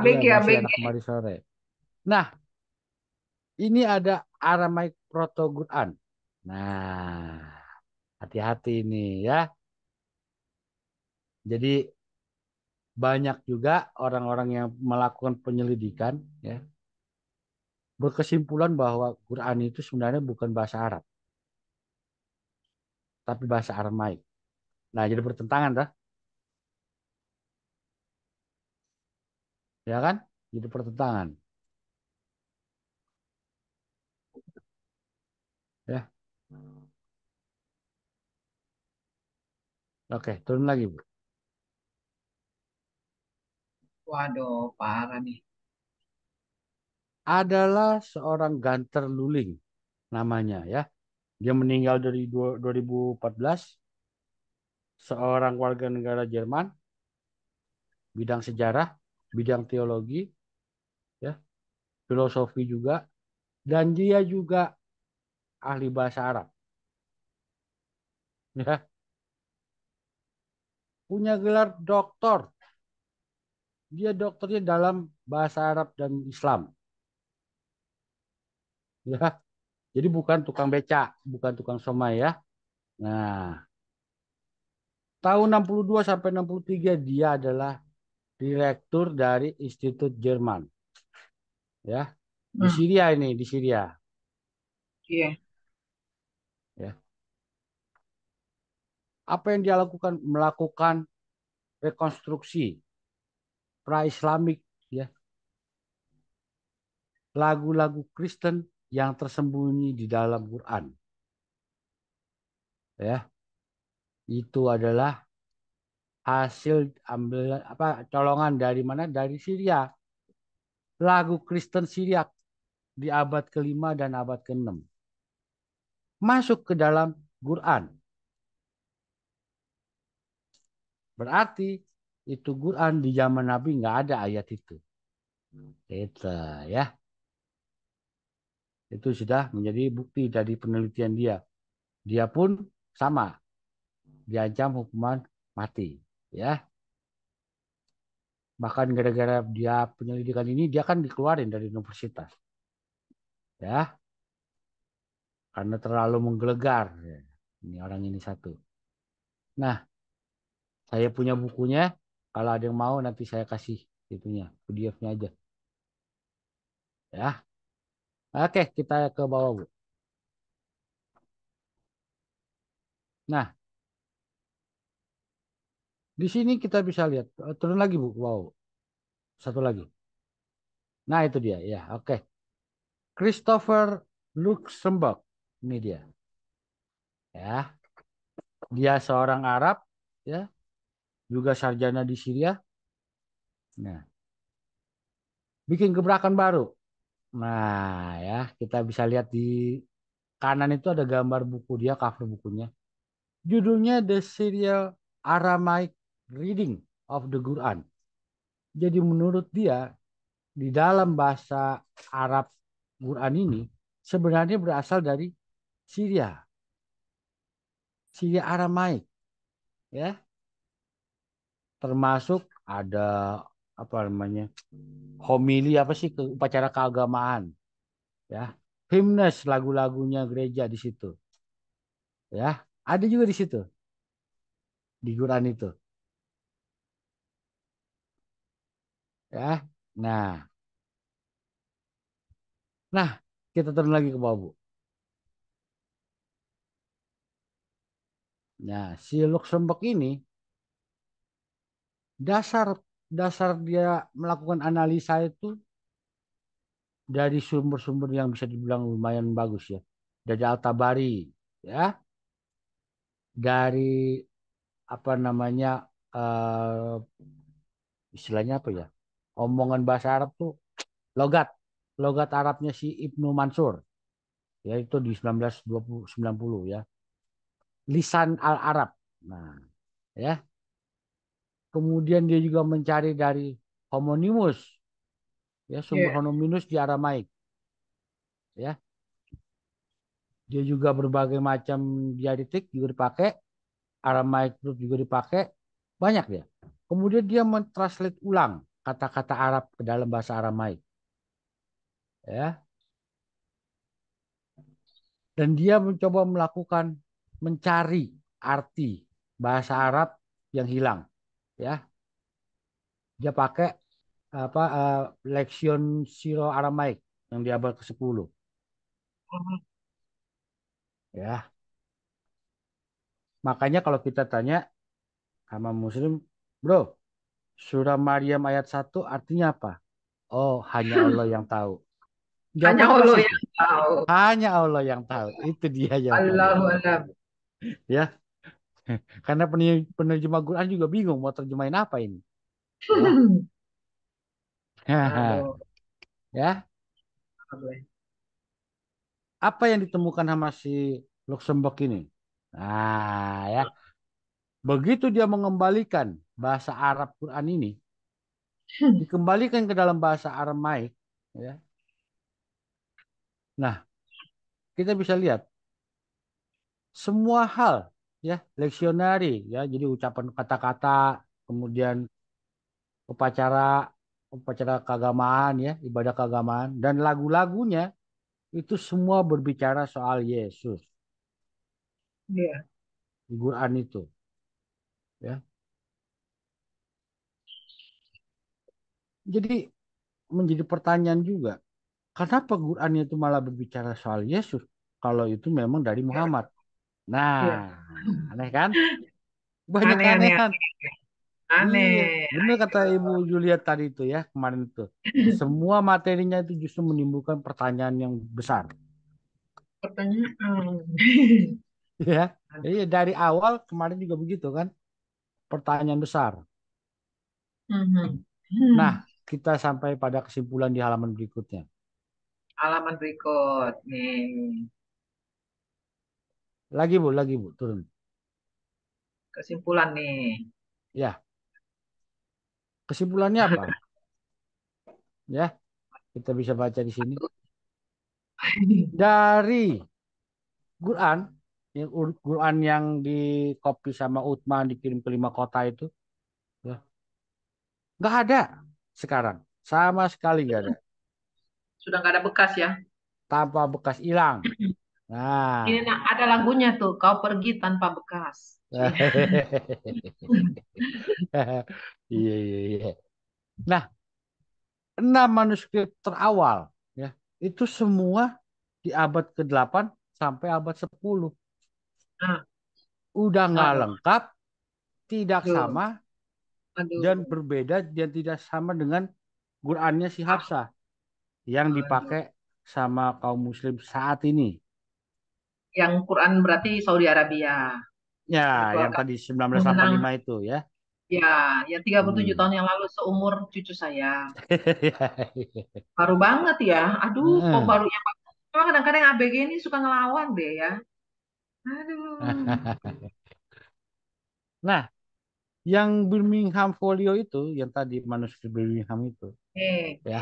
Iya, ABG, masih ABG. anak kemarin sore. Nah, ini ada Aramaic Proto Quran. Nah, hati-hati ini ya. Jadi banyak juga orang-orang yang melakukan penyelidikan ya, berkesimpulan bahwa Quran itu sebenarnya bukan bahasa Arab, tapi bahasa Aramaik. Nah, jadi bertentangan dah, ya kan? Jadi pertentangan, ya. Oke, turun lagi, Bu. Waduh, parah nih. Adalah seorang Ganter Luling namanya ya. Dia meninggal dari 2014, seorang warga negara Jerman, bidang sejarah, bidang teologi, ya, filosofi juga, dan dia juga ahli bahasa Arab, ya, punya gelar doktor. Dia dokternya dalam bahasa Arab dan Islam, ya. Jadi bukan tukang beca, bukan tukang somai ya. Nah, tahun 62 sampai 63 dia adalah direktur dari Institut Jerman, ya. Di Hmm, Syria ini, di Syria, iya. ya. Apa yang dia lakukan? Melakukan rekonstruksi pra-Islamik, ya, lagu-lagu Kristen yang tersembunyi di dalam Quran, ya. Itu adalah hasil ambil apa colongan dari mana? Dari Syria. Lagu Kristen Syria di abad kelima dan abad keenam masuk ke dalam Quran. Berarti itu Quran di zaman Nabi nggak ada ayat itu. Itu ya. Itu sudah menjadi bukti dari penelitian dia. Dia pun sama diancam hukuman mati. Ya, bahkan gara-gara dia penyelidikan ini dia kan dikeluarin dari universitas. Ya, karena terlalu menggelegar. Ya. Ini orang ini satu. Nah, saya punya bukunya. Kalau ada yang mau nanti saya kasih itunya, PDF-nya aja. Ya. Oke, kita ke bawah, Bu. Nah, di sini kita bisa lihat turun lagi, Bu. Wow. Satu lagi. Nah, itu dia. Ya, oke. Christopher Luxemburg. Ini dia. Ya, dia seorang Arab, ya, juga sarjana di Syria. Nah, bikin gebrakan baru. Nah, ya, kita bisa lihat di kanan itu ada gambar buku dia, cover bukunya. Judulnya The Syriac Aramaic Reading of the Quran. Jadi menurut dia, di dalam bahasa Arab Quran ini sebenarnya berasal dari Syria, Syria Aramaik, ya, termasuk ada apa namanya homili apa sih upacara keagamaan, ya, himnes lagu-lagunya gereja di situ, ya, ada juga di situ di Quran itu, ya. Nah, nah kita turun lagi ke bawah Bu. Nah, si Luxembourg ini dasar dasar dia melakukan analisa itu dari sumber-sumber yang bisa dibilang lumayan bagus ya. Dari Al-Tabari, ya, dari apa namanya eh, istilahnya apa ya? Omongan bahasa Arab tuh logat, logat Arabnya si Ibnu Mansur, yaitu di 1990 ya. Lisan Al-Arab. Nah, ya. Kemudian dia juga mencari dari homonimus, ya, sumber Iya. homoninus di Aramaik, ya. Dia juga berbagai macam dialektik juga dipakai, Aramaik juga dipakai, banyak dia. Kemudian dia mentranslate ulang kata-kata Arab ke dalam bahasa Aramaik, ya. Dan dia mencoba melakukan mencari arti bahasa Arab yang hilang, ya. Dia pakai apa Leksion Siro Aramaik yang di abad ke-10, ya. Makanya kalau kita tanya sama Muslim, bro, surah Maryam ayat 1 artinya apa? Oh, hanya Allah yang tahu. Hanya Jawabannya Allah pasti itu. yang tahu. Hanya Allah yang tahu. Itu dia jawabannya. Allahu alam. Ya, karena penerjemah Quran juga bingung mau terjemahin apa ini. Ya. Aduh. Ya, apa yang ditemukan sama si Luxembourg ini? Nah, ya, begitu dia mengembalikan bahasa Arab Quran ini, dikembalikan ke dalam bahasa Aramaik, ya. Nah, kita bisa lihat semua hal, ya, leksionari, ya, jadi ucapan kata-kata, kemudian upacara upacara keagamaan, ya, ibadah keagamaan, dan lagu-lagunya itu semua berbicara soal Yesus Iya. di Quran itu, ya. Jadi menjadi pertanyaan juga, kenapa Quran itu malah berbicara soal Yesus kalau itu memang dari Muhammad? Nah, Iya. aneh kan? Banyak Aneh, aneh, keanehan. Iya, aneh. benar kata Ibu Ayo. Julia tadi itu ya, kemarin itu. Semua materinya itu justru menimbulkan pertanyaan yang besar. Pertanyaan. Ya, iya dari awal kemarin juga begitu kan, pertanyaan besar. Mhm. Nah, kita sampai pada kesimpulan di halaman berikutnya. Halaman berikut nih. Lagi Bu, turun. Kesimpulan nih. Ya, kesimpulannya apa? Ya, kita bisa baca di sini. Dari Quran, Quran yang di copy sama Utsman dikirim ke 5 kota itu, ya, nggak ada sekarang, sama sekali nggak ada, Sudah nggak ada bekas ya. tanpa bekas hilang. Ini Nah, nah, ada lagunya tuh. Kau pergi tanpa bekas. Cie. iya iya iya. Nah, 6 manuskrip terawal, ya, itu semua di abad ke-8 sampai abad 10. Nah, Udah nggak aduh, lengkap, tidak aduh, sama, dan aduh. berbeda dan tidak sama dengan Qurannya si Hafsah yang Aduh. dipakai sama kaum muslim saat ini. Yang Quran berarti Saudi Arabia. Ya, Yang yang dikeluarkan tadi 1985 mengenang itu ya. ya, yang 37 Hmm. tahun yang lalu seumur cucu saya. Baru banget ya. Aduh, kok Heeh. baru yang cuma kadang-kadang ABG ini suka ngelawan deh ya. Aduh. Nah, yang Birmingham Folio itu, yang tadi manuskrip Birmingham itu, ya,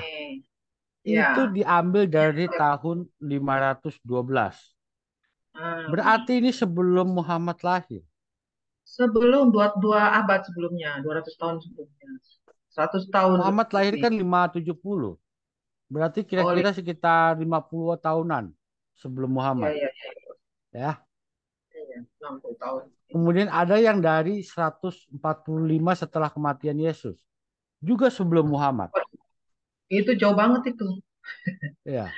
itu Ya. diambil dari tahun 512. Hmm. Berarti ini sebelum Muhammad lahir. Sebelum dua abad sebelumnya, 200 tahun sebelumnya. 100 tahun Muhammad lahir lebih. kan 570. Berarti Oh, kira-kira sekitar 50 tahunan sebelum ya, Muhammad, ya, ya. ya, ya, 60 tahun. Kemudian ada yang dari 145 setelah kematian Yesus, juga sebelum Muhammad, Itu jauh banget itu. ya.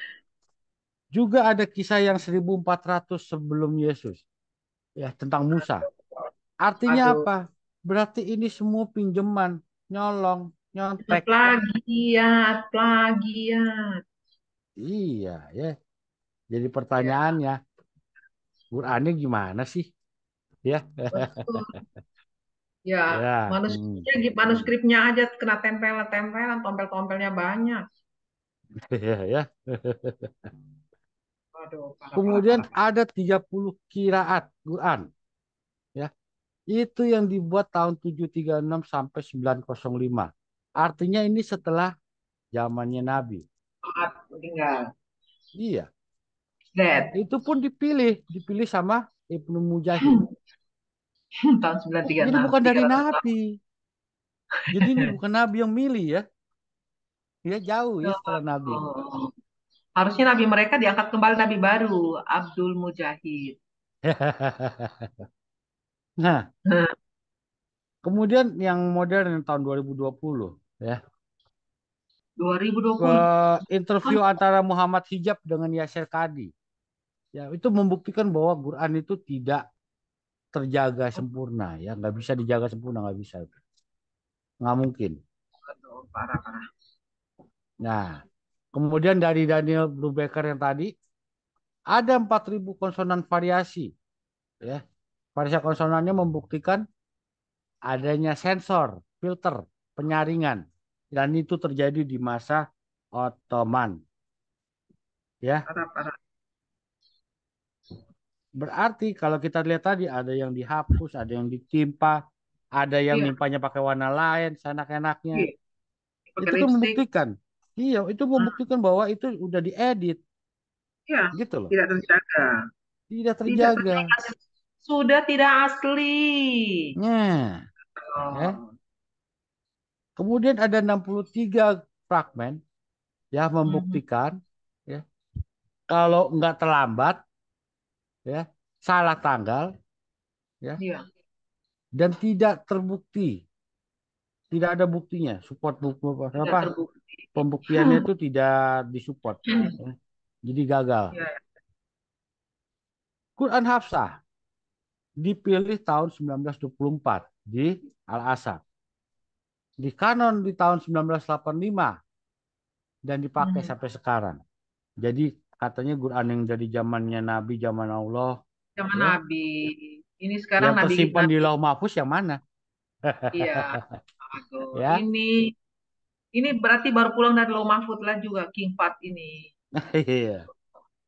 Juga ada kisah yang 1400 sebelum Yesus, ya, tentang Musa. Artinya Aduh, apa? Berarti ini semua pinjaman, nyolong, nyontek. plagiat, plagiat. Iya, ya. Jadi Ya, pertanyaannya, Qurannya gimana sih? Ya, betul. Ya, ya, manuskripnya aja kena tempelan-tempelan, tompel-tompelnya banyak. ya, ya. Aduh, parah, parah, Kemudian parah, parah. ada 30 kiraat Quran, ya. Itu yang dibuat tahun 736 sampai 905. Artinya ini setelah zamannya Nabi. Saat meninggal. Iya, Dead. itu pun dipilih sama Ibnu Mujahid. Tahun Jadi 936, bukan dari 300 tahun. Nabi. Jadi ini bukan Nabi yang milih ya. Dia jauh ya setelah Nabi. Oh. Harusnya nabi mereka diangkat kembali nabi baru, Abdul Mujahid. Nah, kemudian yang modern yang tahun 2020 ya. 2020. Interview antara Muhammad Hijab dengan Yasir Qadhi. Ya, itu membuktikan bahwa Quran itu tidak terjaga sempurna ya, nggak bisa dijaga sempurna, nggak bisa, nggak mungkin. Aduh, parah, parah. Nah, kemudian dari Daniel Brubaker yang tadi ada 4.000 konsonan variasi ya. Variasi konsonannya membuktikan adanya sensor, filter, penyaringan, dan itu terjadi di masa Ottoman ya. Parah, parah. Berarti kalau kita lihat tadi ada yang dihapus, ada yang ditimpa, ada yang Iya, nimpanya pakai warna lain, seenak-enaknya. iya. Pakai Itu kan lipstick. membuktikan, iya, itu Hmm, membuktikan bahwa itu udah diedit, iya, gitu loh. tidak terjaga. Tidak Tidak terjaga. terjaga. Sudah tidak asli. Nah, ya. Oh. Kemudian ada 63 fragmen yang Mhm. membuktikan ya, kalau nggak terlambat ya, salah tanggal ya, Iya, dan tidak terbukti, tidak ada buktinya, support buku tidak apa terbukti. pembuktiannya itu tidak disupport ya. Jadi gagal. Iya, Quran Hafsah dipilih tahun 1924 di Al-Azhar. Di kanon di tahun 1985 dan dipakai mhm. sampai sekarang. Jadi katanya Quran yang dari zamannya Nabi, zaman Allah, Zaman ya, Nabi. Ini sekarang yang Nabi, tersimpan di Nabi. Lauh Mahfuz yang mana? Iya, aduh. Ya, Ini berarti baru pulang dari Lauh Mahfud lah juga King Fat ini. iya.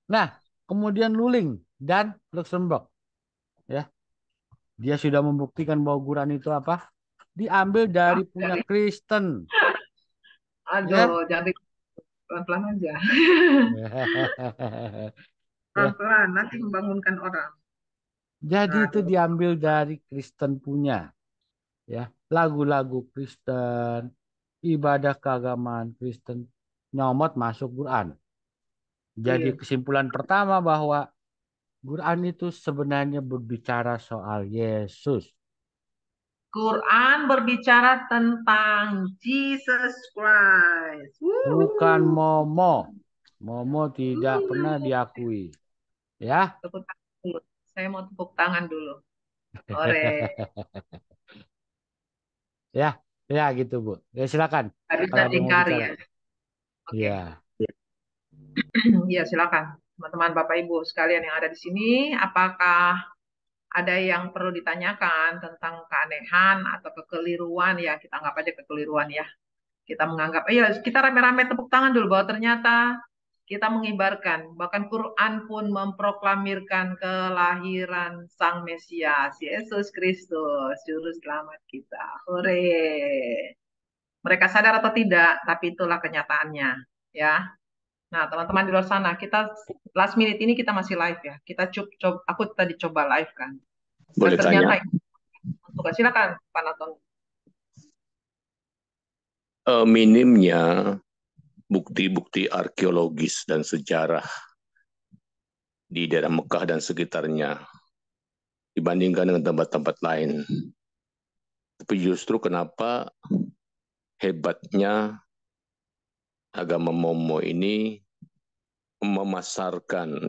Nah, kemudian Luling dan Luxembourg, ya, dia sudah membuktikan bahwa Quran itu apa? Diambil Ah, dari punya dari, Kristen, aduh, ya. jadi pelan-pelan aja. Ya, Pelan-pelan, nanti membangunkan orang. jadi itu Aduh, diambil dari Kristen punya, ya. Lagu-lagu Kristen, ibadah keagamaan Kristen, nyomot masuk Quran. Jadi iya. kesimpulan pertama bahwa Quran itu sebenarnya berbicara soal Yesus, Quran berbicara tentang Jesus Christ. bukan Wuhu. Momo. Momo tidak pernah Wuhu. diakui, ya. Tepuk tangan dulu. Saya mau tepuk tangan dulu. Ore. Ya. Ya gitu Bu. Ya silakan Nggak bisa kalau ada yang mau diingkari bicara. ya. Oke. Iya. Ya, silakan. Teman-teman Bapak Ibu sekalian yang ada di sini, apakah ada yang perlu ditanyakan tentang keanehan atau kekeliruan ya? Kita anggap aja kekeliruan ya. Kita menganggap, iya kita rame-rame tepuk tangan dulu bahwa ternyata kita mengibarkan, bahkan Quran pun memproklamirkan kelahiran Sang Mesias, Yesus Kristus, Juru Selamat kita. Hore! Mereka sadar atau tidak, tapi itulah kenyataannya. Ya. Nah, teman-teman di luar sana, kita last minute ini kita masih live ya. Kita coba, aku tadi coba live kan. Dan Boleh tanya, ternyata untuk silakan Pak Naton. minimnya bukti-bukti arkeologis dan sejarah di daerah Mekah dan sekitarnya dibandingkan dengan tempat-tempat lain. Tapi justru kenapa hebatnya agama Momo ini memasarkan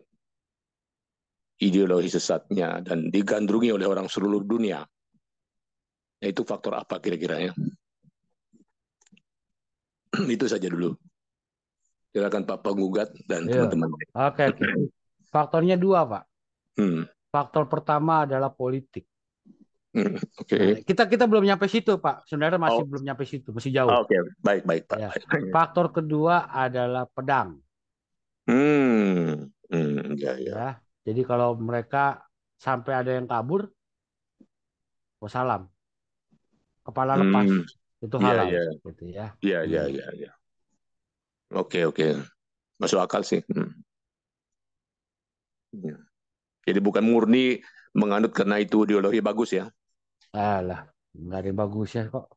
ideologi sesatnya dan digandrungi oleh orang seluruh dunia. Nah, itu faktor apa kira-kiranya? Itu saja dulu. Silakan Pak Penggugat dan Iya. teman-teman. Oke. Faktornya dua Pak. Hmm. Faktor pertama adalah politik. Oke. Nah, kita belum nyampe situ Pak. Sebenarnya masih Oh. belum nyampe situ, masih jauh. Oke, baik Pak. Ya. Baik. Faktor kedua adalah pedang. Ya. Ya. Jadi kalau mereka sampai ada yang kabur, wassalam, kepala lepas, itu Iya, halal, iya. gitu ya. Iya. Oke. Masuk akal sih. Ya. Jadi bukan murni menganut karena itu ideologi bagus ya. Alah, nggak ada yang bagus ya kok.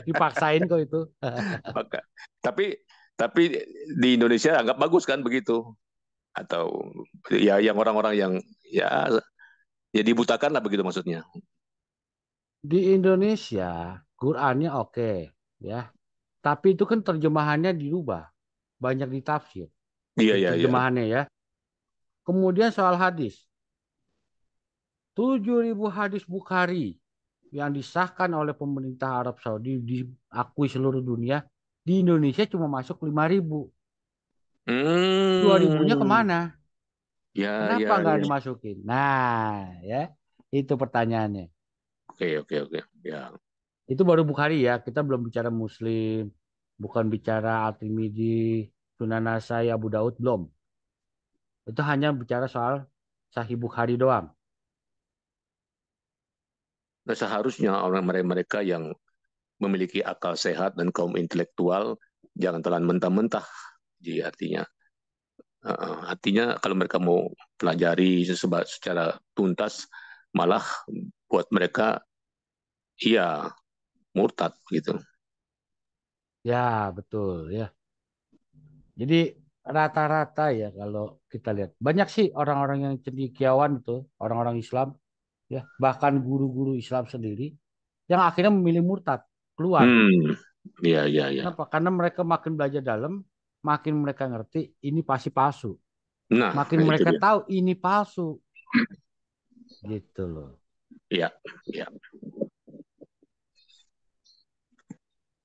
Dipaksain kok itu. Maka, tapi di Indonesia anggap bagus kan begitu? Atau ya yang orang-orang yang ya dibutakan lah begitu maksudnya. Di Indonesia, Qurannya oke, ya. Tapi itu kan terjemahannya dirubah, banyak ditafsir. Iya. Terjemahannya ya. Kemudian soal hadis, 7.000 hadis Bukhari yang disahkan oleh pemerintah Arab Saudi diakui seluruh dunia, di Indonesia cuma masuk 5.000. 2.000-nya kemana? Kenapa Ya. nggak dimasukin? Nah, ya itu pertanyaannya. Oke. Ya. Itu baru Bukhari ya. Kita belum bicara Muslim, bukan bicara At-Tirmidzi, Sunan Nasai, Abu Daud belum. Itu hanya bicara soal Sahih Bukhari doang. Nah, seharusnya orang mereka yang memiliki akal sehat dan kaum intelektual jangan telan mentah-mentah. Jadi artinya kalau mereka mau pelajari secara tuntas, malah buat mereka iya murtad gitu. Ya, betul ya. Jadi rata-rata ya kalau kita lihat banyak sih orang-orang yang cendekiawan itu, orang-orang Islam ya, bahkan guru-guru Islam sendiri yang akhirnya memilih murtad keluar. Iya. Kenapa? Karena mereka makin belajar dalam, makin mereka ngerti ini pasti palsu. Nah, Makin itu mereka dia. tahu ini palsu. Gitu loh. Iya.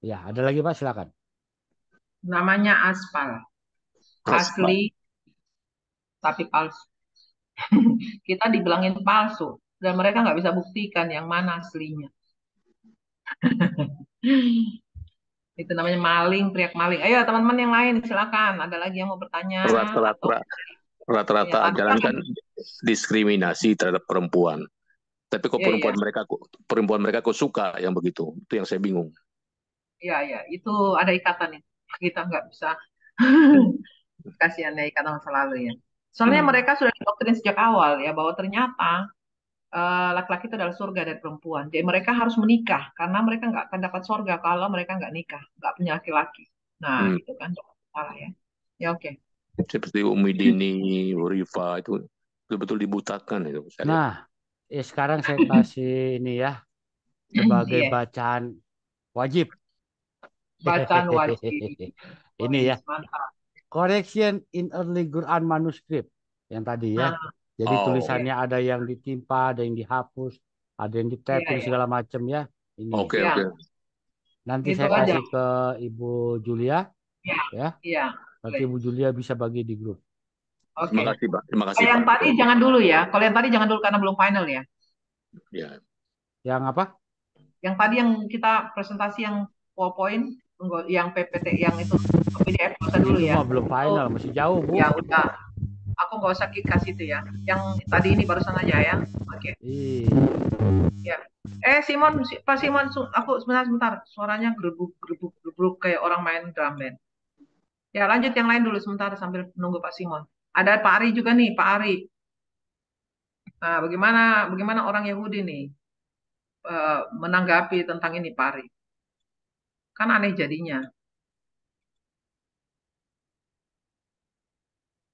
Ya, ada lagi Pak, silakan. Namanya aspal. Asli tapi palsu. Kita dibilangin palsu dan mereka nggak bisa buktikan yang mana aslinya. Itu namanya maling, teriak maling. Ayo teman-teman yang lain silakan. Ada lagi yang mau bertanya atau Rata-rata pernyataan? jalankan diskriminasi terhadap perempuan. Tapi kok Iya. perempuan mereka kok suka yang begitu? Itu yang saya bingung. Iya, itu ada ikatan itu. Kita nggak bisa kasihan ya ikatan masa lalu ya. Soalnya mereka sudah didoktrin sejak awal ya bahwa ternyata laki-laki itu adalah surga dari perempuan. Jadi mereka harus menikah karena mereka nggak akan dapat surga kalau mereka nggak nikah, nggak punya laki-laki. Nah, itu kan salah ya. Ya oke. Seperti Umi Dini, Rifa itu betul-betul dibutakan itu. Nah, sekarang saya kasih ini ya sebagai Iya. bacaan wajib. Bacaan wajib. Ini ya. Mantap. Correction in early Quran manuscript yang tadi ya. Jadi tulisannya ada yang ditimpa, ada yang dihapus, ada yang ditaping segala macam ya. Ini. Oke. Nanti Gitu saya aja. kasih ke Ibu Julia Ya, ya. iya, Nanti boleh. Ibu Julia bisa bagi di grup. Terima Oke. kasih, Pak. Terima kasih, Kalau yang Pak. tadi jangan dulu ya. Kalau yang tadi jangan dulu karena belum final ya. Ya. Yang apa? Yang tadi yang kita presentasi yang PowerPoint, yang PPT, yang itu PDF nggak usah dulu Itu ya. mah belum Itu final, masih jauh, Bu. ya udah. Aku nggak usah kasih itu ya. Yang tadi ini barusan aja ya. Oke. Ih, Ya. Simon, Pak Simon, aku sebentar. Suaranya gerbuk, gerbuk, gerbuk kayak orang main drum band. Ya, lanjut yang lain dulu sebentar sambil menunggu Pak Simon. Ada Pak Ari juga nih, Pak Ari. Nah, bagaimana bagaimana orang Yahudi nih menanggapi tentang ini, Pak Ari? Kan aneh jadinya.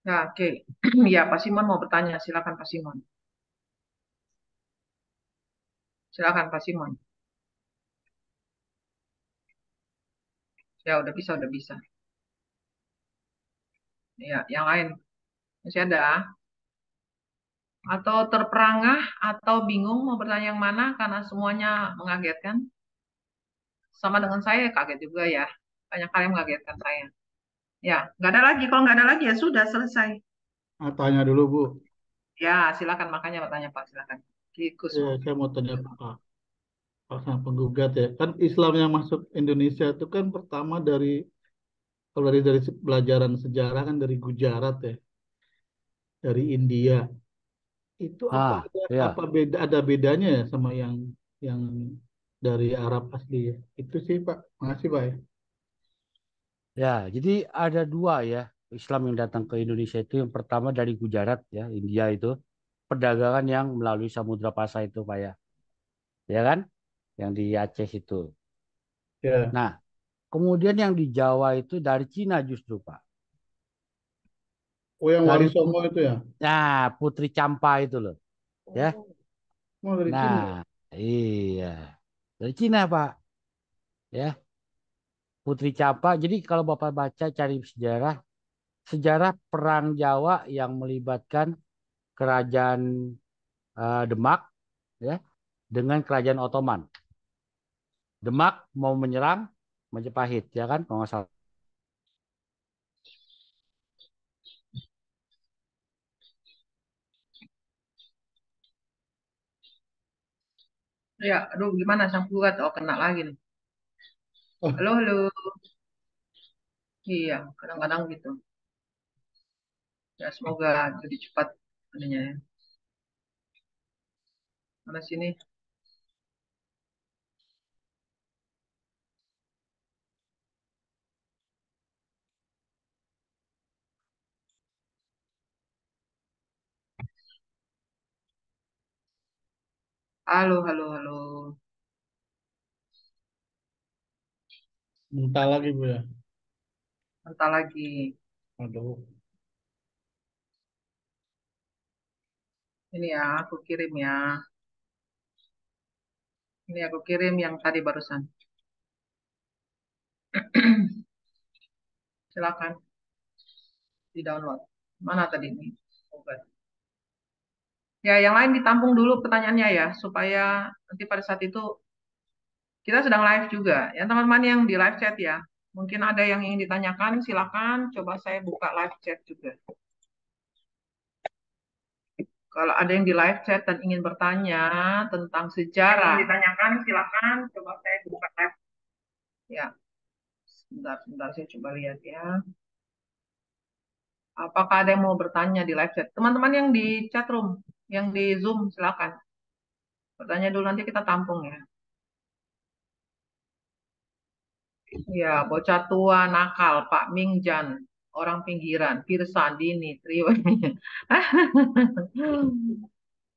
Ya, oke. Ya, Pak Simon mau bertanya. Silakan Pak Simon. Silakan Pak Simon. Ya, udah bisa, udah bisa. Ya, yang lain masih ada? Atau terperangah atau bingung mau bertanya yang mana karena semuanya mengagetkan? Sama dengan saya kaget juga ya. Banyak hal yang mengagetkan saya. Ya, nggak ada lagi. Kalau nggak ada lagi ya sudah selesai. Tanya dulu, Bu. Ya, silakan makanya bertanya Pak, silakan. Kikus. Saya mau tanya Pak, Sang penggugat ya. Kan Islam yang masuk Indonesia itu kan pertama kalau dari pelajaran sejarah kan dari Gujarat ya, dari India. Itu ah, apa ya, beda ada bedanya ya sama yang dari Arab asli ya? Itu sih Pak. Makasih Pak ya. ya. Jadi ada dua ya Islam yang datang ke Indonesia itu. Yang pertama dari Gujarat ya, India itu perdagangan yang melalui Samudra Pasai itu, Pak ya kan? Yang di Aceh itu. Ya. Nah, kemudian yang di Jawa itu dari Cina justru, Pak. Oh yang Wali Dari Songo itu ya? Putri Campa itu loh, ya. Oh, mau dari Nah, Cina ya? iya. Dari Cina, Pak, ya. Putri Campa. Jadi kalau Bapak baca cari sejarah, sejarah Perang Jawa yang melibatkan kerajaan Demak ya dengan kerajaan Ottoman. Demak mau menyerang Majapahit ya kan kalau nggak salah. Ya, aduh gimana sang gugat? Oh, kena lagi nih. Oh, Halo, halo. Iya, kadang-kadang gitu. Ya, semoga jadi cepat ininya ya. Mana sini? Halo, halo, halo. bentar lagi Bu ya. Bentar lagi. Aduh. Ini ya, aku kirim ya. Ini aku kirim yang tadi barusan. Silakan di-download. Mana tadi ini? Gugat. Ya, yang lain ditampung dulu pertanyaannya ya, supaya nanti pada saat itu kita sedang live juga. Ya, teman-teman yang di live chat ya. Mungkin ada yang ingin ditanyakan, silakan. Coba saya buka live chat juga. Kalau ada yang di live chat dan ingin bertanya tentang sejarah, yang ditanyakan silakan. Coba saya buka live. Ya, sebentar, saya coba lihat ya. Apakah ada yang mau bertanya di live chat? Teman-teman yang di chat room, yang di Zoom, silakan. Bertanya dulu nanti kita tampung ya. Ya, bocah tua nakal, Pak Mingjan, orang pinggiran, Pirsa, Dini, Trio.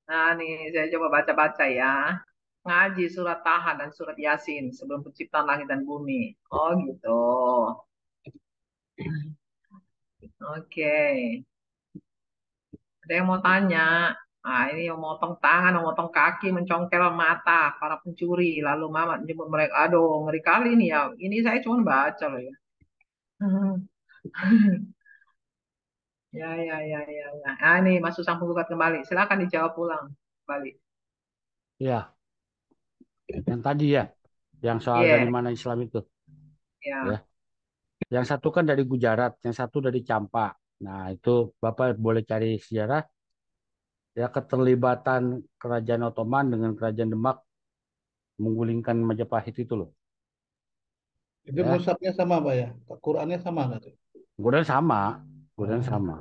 Nah, nih saya coba baca-baca ya. Ngaji surat Taha dan surat Yasin sebelum penciptaan langit dan bumi. Oh gitu. Oke. Ada yang mau tanya? Ah, ini yang motong tangan, yang motong kaki, mencongkel mata para pencuri. Lalu Mamat menyebut mereka. Aduh, ngeri kali nih ya. Ini saya cuma baca loh ya. Ya. Ah, ini masuk sang penggugat kembali. Silakan dijawab ulang kembali. Ya, yang tadi ya. yang soal dari Iya, mana Islam itu, ya. ya. Yang satu kan dari Gujarat, yang satu dari Campa. Nah, itu Bapak boleh cari sejarah ya keterlibatan Kerajaan Ottoman dengan Kerajaan Demak menggulingkan Majapahit itu loh. Itu Ya, nusaknya sama Pak ya? Qurannya sama nggak tuh? kemudian sama, kemudian Oh. sama.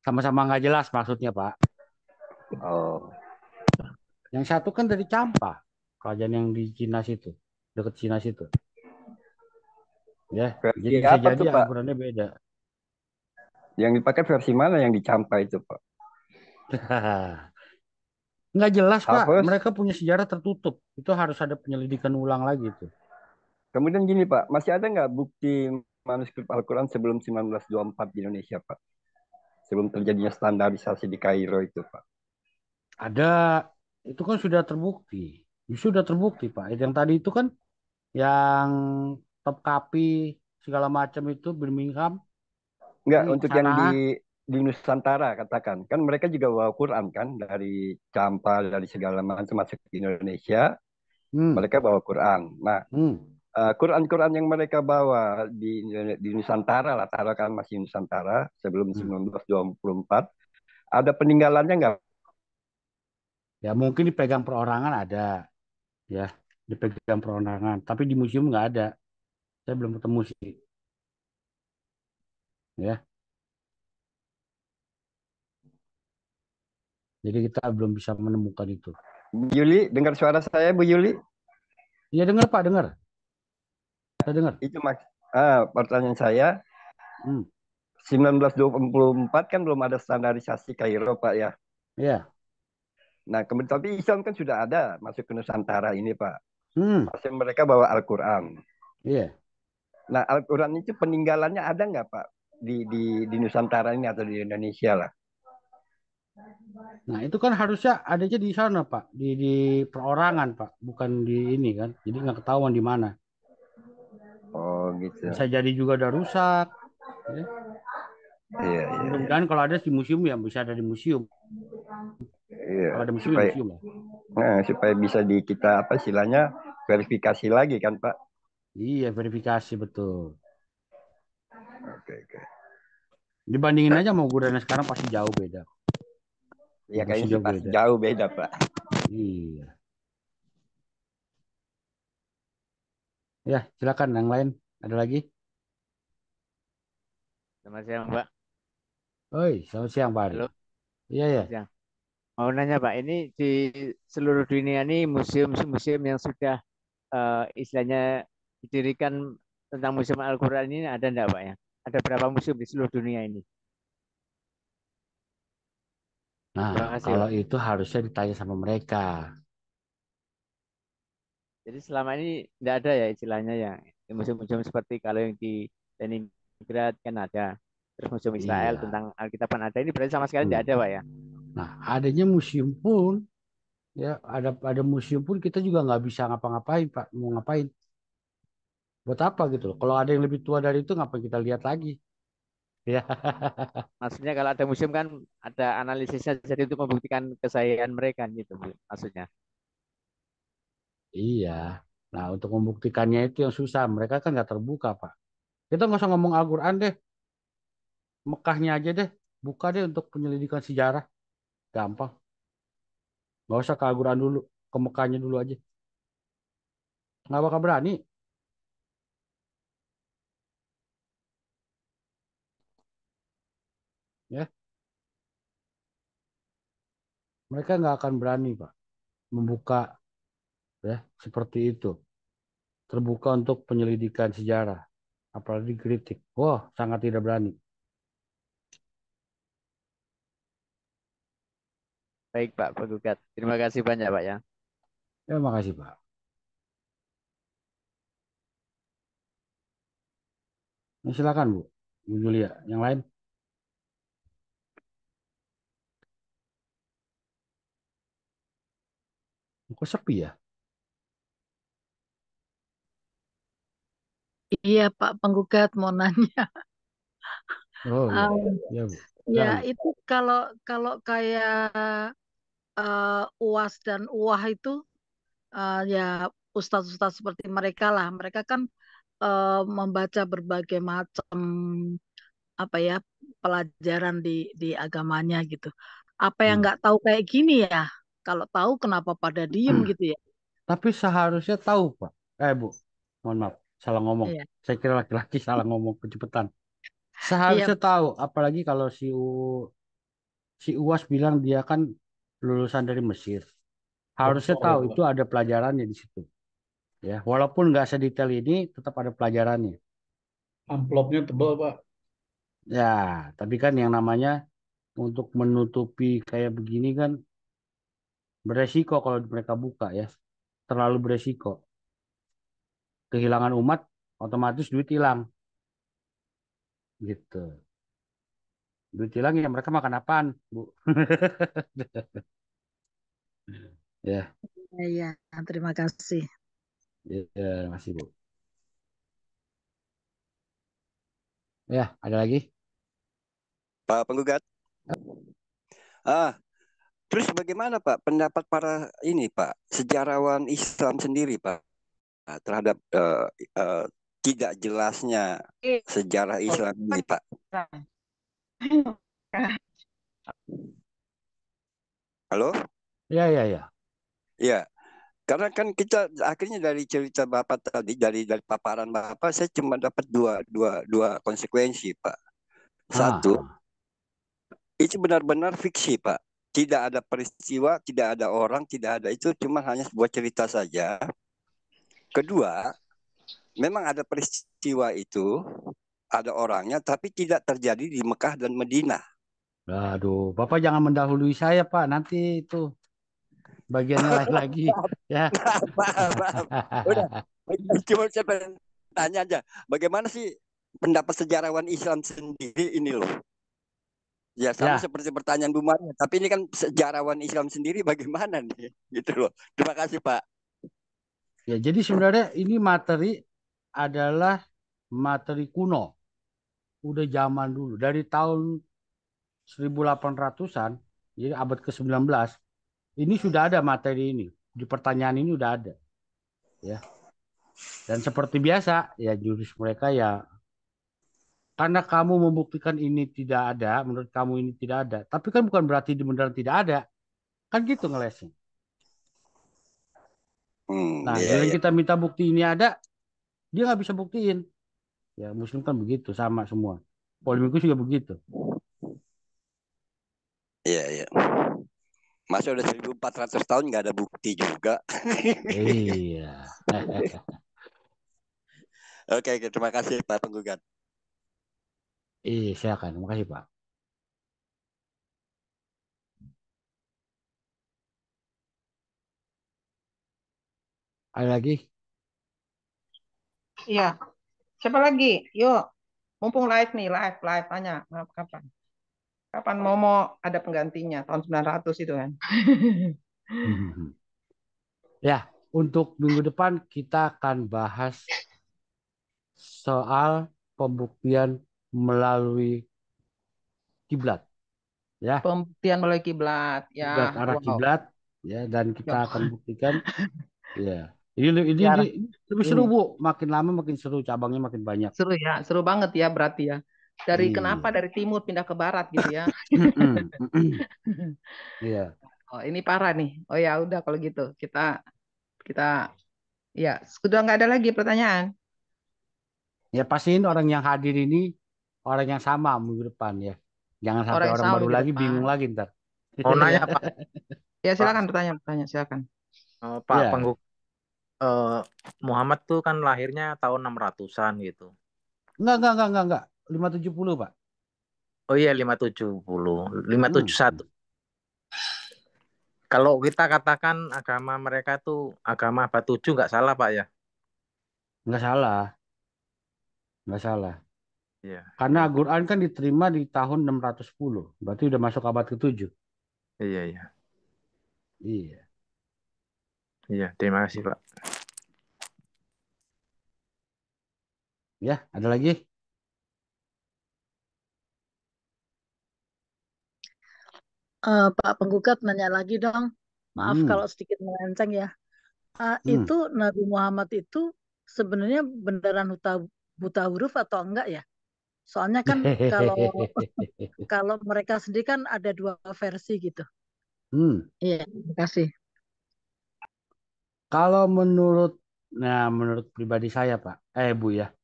Sama-sama nggak jelas maksudnya, Pak. Oh, Yang satu kan dari Campa, kerajaan yang di Cina situ, dekat Cina situ. Ya, versi jadi bisa apa jadi tuh Pak? Al-Qur'annya beda. Yang dipakai versi mana yang dicampai itu Pak? Nggak jelas, Pak. Hafiz. Mereka punya sejarah tertutup. Itu harus ada penyelidikan ulang lagi tuh. Kemudian gini Pak, masih ada nggak bukti manuskrip Al-Quran sebelum 1924 di Indonesia Pak? Sebelum terjadinya standarisasi di Kairo itu Pak. Ada, itu kan sudah terbukti. Sudah terbukti, Pak. Yang tadi itu kan yang top copy segala macam itu Birmingham, Enggak, ini untuk yang Sanaa. di Nusantara katakan. Kan mereka juga bawa Quran kan dari Campa, dari segala macam masuk ke Indonesia, Hmm, mereka bawa Quran. Nah, hmm. Quran-Quran yang mereka bawa di Nusantara lah, taruhkan masih Nusantara sebelum Hmm. 1924, ada peninggalannya nggak? Ya mungkin dipegang perorangan ada, ya dipegang perorangan. Tapi di museum nggak ada. Saya belum ketemu sih, ya. Jadi kita belum bisa menemukan itu. Bu Yuli, dengar suara saya Bu Yuli? Ya dengar Pak, dengar. Saya dengar. Itu pertanyaan saya, Hmm. 1924 kan belum ada standarisasi Kairo Pak ya. Ya. Nah, kemudian tapi Islam kan sudah ada masuk ke Nusantara ini Pak. Hmm. Pasti mereka bawa Al-Quran. Iya. Nah, Al-Quran itu peninggalannya ada nggak Pak di Nusantara ini atau di Indonesia lah? Nah, itu kan harusnya adanya di sana, Pak, di perorangan, Pak, bukan di ini kan. Jadi nggak ketahuan di mana. Oh gitu. Bisa jadi juga udah rusak. Ya. Iya, iya, iya. Mudah-mudahan kalau ada di museum ya bisa ada di museum. Iya, Kalau ada museum ya supaya museum lah. supaya bisa di kita apa istilahnya verifikasi lagi kan Pak. Iya, verifikasi betul. Oke, oke. Dibandingin aja mau gudangnya sekarang pasti jauh beda. Ya kayaknya Bagusnya sih jauh pasti beda. jauh beda Pak. Iya. Ya, silakan yang lain. Ada lagi? Selamat siang, Pak. Oi, selamat siang, Pak Ari. Halo, Iya, ya. selamat siang. Mau nanya, Pak, ini di seluruh dunia ini museum-museum yang sudah istilahnya didirikan tentang Museum Al-Quran ini ada enggak, Pak ya? Ada berapa museum di seluruh dunia ini? Nah, Terima kasih, kalau Pak. itu harusnya ditanya sama mereka. Jadi selama ini enggak ada ya istilahnya yang museum-museum seperti kalau yang di Leningrad kan ada. Terus Museum Israel Iya. tentang Alkitab kan ada. Ini berarti sama sekali Hmm. enggak ada, Pak ya? Nah, adanya museum pun, ya ada museum pun kita juga nggak bisa ngapa-ngapain, Pak. Mau ngapain? Buat apa gitu loh? Kalau ada yang lebih tua dari itu, ngapain kita lihat lagi? Ya, Maksudnya kalau ada museum kan ada analisisnya jadi untuk membuktikan kesayaan mereka gitu maksudnya. iya. Nah, untuk membuktikannya itu yang susah. Mereka kan nggak terbuka, Pak. Kita nggak usah ngomong Al-Quran deh. Mekahnya aja deh. Buka deh untuk penyelidikan sejarah. Gampang. Nggak usah ke Al-Quran dulu. Ke Mekahnya dulu aja. Nggak bakal berani. Ya, mereka nggak akan berani, Pak. Membuka ya seperti itu. Terbuka untuk penyelidikan sejarah. Apalagi kritik. Wah, sangat tidak berani. Baik Pak Penggugat. Terima kasih banyak Pak ya. Ya, makasih, Pak. Nah, silakan, Bu. Bu Julia. Yang lain? Kok sepi ya? Iya, Pak Penggugat mau nanya. Oh iya, Um, iya. Ya, Bu. ya Silakan, Bu. itu kalau kalau kayak UAS dan UAH itu ya ustadz-ustadz seperti mereka lah. Mereka kan membaca berbagai macam apa ya pelajaran di agamanya gitu. Apa yang Hmm. nggak tahu kayak gini ya? Kalau tahu kenapa pada diem gitu ya? Tapi seharusnya tahu, Pak. Bu, mohon maaf, salah ngomong. Iya, Saya kira laki-laki salah ngomong kecepatan. iya, Seharusnya tahu, apalagi kalau si UAS bilang dia kan lulusan dari Mesir. Harusnya Betul, tahu Pak. itu ada pelajarannya di situ. Ya, walaupun nggak sedetail ini, tetap ada pelajarannya. Amplopnya tebal, Pak. Ya, tapi kan yang namanya untuk menutupi kayak begini kan beresiko kalau mereka buka ya. Terlalu beresiko. Kehilangan umat, otomatis duit hilang. Gitu. Duit hilang ya mereka makan apaan, Bu? Ya, iya. Terima kasih. ya, masih Bu. Ya, ada lagi? Pak Penggugat. Ah, terus bagaimana Pak pendapat para ini Pak sejarawan Islam sendiri Pak terhadap tidak jelasnya sejarah Islam ini Pak? Halo? Ya, ya, ya. Ya, karena kan kita akhirnya dari cerita Bapak tadi dari paparan Bapak saya cuma dapat dua konsekuensi Pak. Satu, Ah, itu benar-benar fiksi Pak. Tidak ada peristiwa, tidak ada orang, tidak ada itu cuma hanya sebuah cerita saja. Kedua, memang ada peristiwa itu, ada orangnya, tapi tidak terjadi di Mekah dan Madinah. aduh, Bapak jangan mendahului saya, Pak. Nanti itu bagiannya lain lagi. Ya. Maaf, maaf. Udah, cuma saya pengen tanya aja, bagaimana sih pendapat sejarawan Islam sendiri ini loh? Ya sama Ya, seperti pertanyaan Bu Maria, tapi ini kan sejarawan Islam sendiri bagaimana nih? Gitu loh. Terima kasih Pak. ya. Jadi sebenarnya ini materi adalah materi kuno. Udah zaman dulu. Dari tahun 1800-an, jadi abad ke-19, ini sudah ada materi ini. Di pertanyaan ini udah ada. Ya. Dan seperti biasa, ya jurus mereka ya karena kamu membuktikan ini tidak ada, menurut kamu ini tidak ada. Tapi kan bukan berarti di beneran tidak ada. Kan gitu ngelesnya. Nah, Iya, giliran iya. kita minta bukti ini ada, dia nggak bisa buktiin. Ya, Muslim kan begitu, sama semua. Polemikus juga begitu. Iya, iya. Masa udah 1400 tahun nggak ada bukti juga. Iya. Oke, oke, terima kasih Pak Penggugat. Iya, silakan. Terima kasih, Pak. Ada lagi? Iya. Siapa lagi? Yuk, mumpung live nih, live tanya. Kapan? Kapan mau ada penggantinya tahun 900 itu kan? Ya, untuk minggu depan kita akan bahas soal pembuktian melalui kiblat. Ya, Pembuktian melalui kiblat. kiblat Ya, arah wow. kiblat. Ya, dan kita Ya, akan buktikan. Ya, ini sejarah lebih seru ini Bu. Makin lama makin seru, cabangnya makin banyak. seru ya, seru banget ya berarti ya. Kenapa Iya. dari timur pindah ke barat gitu ya? Iya. Oh, ini parah nih. Oh ya, udah kalau gitu kita kita ya sudah nggak ada lagi pertanyaan. Ya pastiin orang yang hadir ini orang yang sama minggu depan ya. Jangan sampai Orang yang orang sama baru minggu lagi depan. bingung lagi ntar. Mau nanya Pak, Ya Pak, silakan bertanya silakan. Pak Ya, Muhammad tuh kan lahirnya tahun 600-an gitu. enggak. 570 Pak. Oh iya 570, Hmm. 571. Kalau kita katakan agama mereka tuh agama Batuju nggak salah Pak ya? Enggak salah, enggak salah. Iya, Karena iya, Al-Quran kan diterima di tahun 610. Berarti udah masuk abad ke-7. iya, iya, Iya. iya. Terima kasih Pak. Ya, ada lagi? Pak Penggugat nanya lagi dong. Maaf Hmm. kalau sedikit melenceng ya. Hmm. Itu Nabi Muhammad itu sebenarnya beneran buta huruf atau enggak ya? Soalnya kan kalau kalau mereka sendiri kan ada dua versi gitu. Hmm. Iya, terima kasih. Kalau menurut pribadi saya, Pak, Bu ya,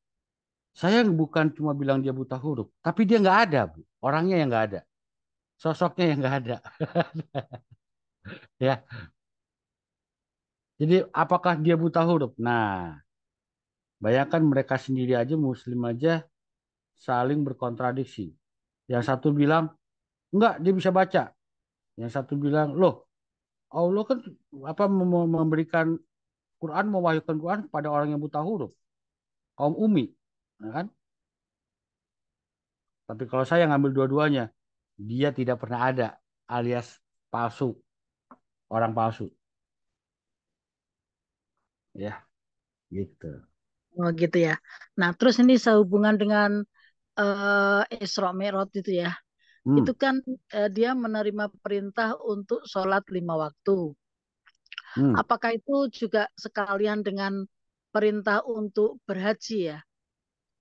saya bukan cuma bilang dia buta huruf, tapi dia nggak ada, Bu. Orangnya yang nggak ada, sosoknya yang nggak ada, ya. Jadi apakah dia buta huruf? Nah, bayangkan mereka sendiri aja, Muslim aja, saling berkontradiksi. Yang satu bilang, enggak, dia bisa baca. Yang satu bilang, loh, Allah kan apa memberikan Quran, mewahyukan Quran kepada orang yang buta huruf, kaum Umi, ya kan? Tapi kalau saya ngambil dua-duanya, dia tidak pernah ada, alias palsu, orang palsu, ya, gitu. Oh gitu ya. Nah, terus ini sehubungan dengan Isra Mi'raj itu ya. Hmm. Itu kan dia menerima perintah untuk sholat 5 waktu. Hmm. Apakah itu juga sekalian dengan perintah untuk berhaji ya?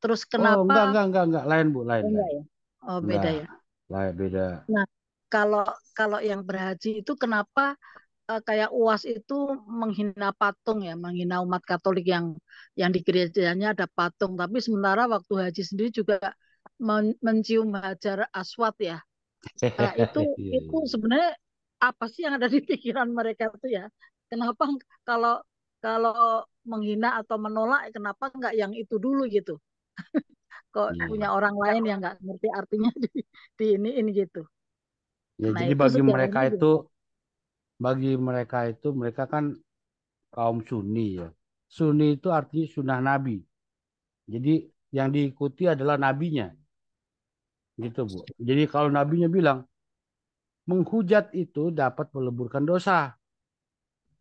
Terus Oh, kenapa? enggak, lain Bu, Oh, lain. enggak ya? Oh beda Enggak, ya. lain beda. Nah, kalau kalau yang berhaji itu kenapa kayak UAS itu menghina patung ya, menghina umat Katolik yang di gerejanya ada patung, tapi sementara waktu haji sendiri juga mencium hajar aswad ya. Nah, itu Iya, itu iya. sebenarnya apa sih yang ada di pikiran mereka itu ya? Kenapa kalau kalau menghina atau menolak, kenapa nggak yang itu dulu gitu? Kok punya Iya. orang lain yang nggak ngerti artinya di ini gitu. Ya, Nah, jadi itu bagi sejauh mereka ini itu, gimana? mereka kan kaum Sunni ya. Sunni itu artinya sunnah Nabi. Jadi yang diikuti adalah nabinya, gitu Bu. Jadi kalau nabinya bilang menghujat itu dapat meleburkan dosa,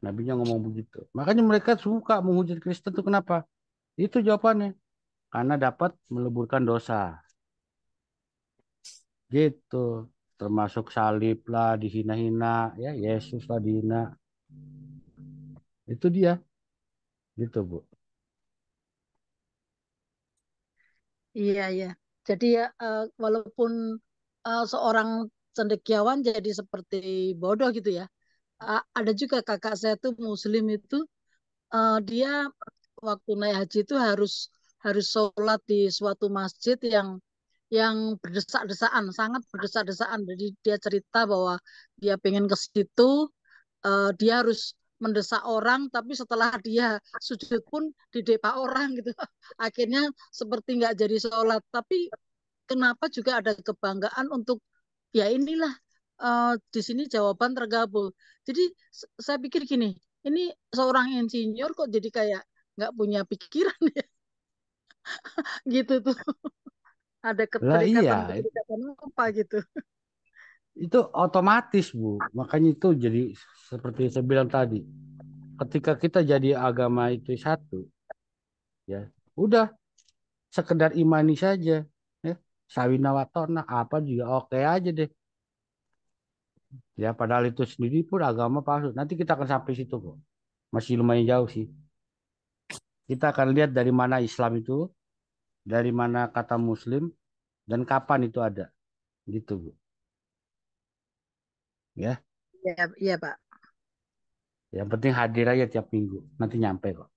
nabinya ngomong begitu. Makanya mereka suka menghujat Kristen itu kenapa? Itu jawabannya, karena dapat meleburkan dosa, gitu. Termasuk salib lah dihina-hina, ya Yesus lah dihina. Itu dia, gitu Bu. Iya, iya. Jadi ya walaupun seorang cendekiawan jadi seperti bodoh gitu ya. Ada juga kakak saya tuh Muslim itu dia waktu naik haji itu harus harus sholat di suatu masjid yang berdesak-desaan, sangat berdesak-desaan. Jadi dia cerita bahwa dia pengen ke situ, dia harus mendesak orang, tapi setelah dia sujud pun didepak orang gitu. Akhirnya seperti nggak jadi sholat. Tapi kenapa juga ada kebanggaan untuk ya inilah di sini jawaban tergabul. Jadi saya pikir gini, ini seorang insinyur kok jadi kayak nggak punya pikiran ya gitu tuh. Ada Lah iya, keterikatan-keterikatan apa gitu. itu otomatis Bu. Makanya itu jadi seperti saya bilang tadi. Ketika kita jadi agama itu satu, ya udah sekedar imani saja. Ya, sawina watona apa juga oke aja deh. Ya padahal itu sendiri pun agama palsu. Nanti kita akan sampai situ kok. Masih lumayan jauh sih. Kita akan lihat dari mana Islam itu, dari mana kata Muslim, dan kapan itu ada. Gitu Bu. Ya, Ya, iya Pak. yang penting hadir aja tiap minggu. Nanti nyampe kok.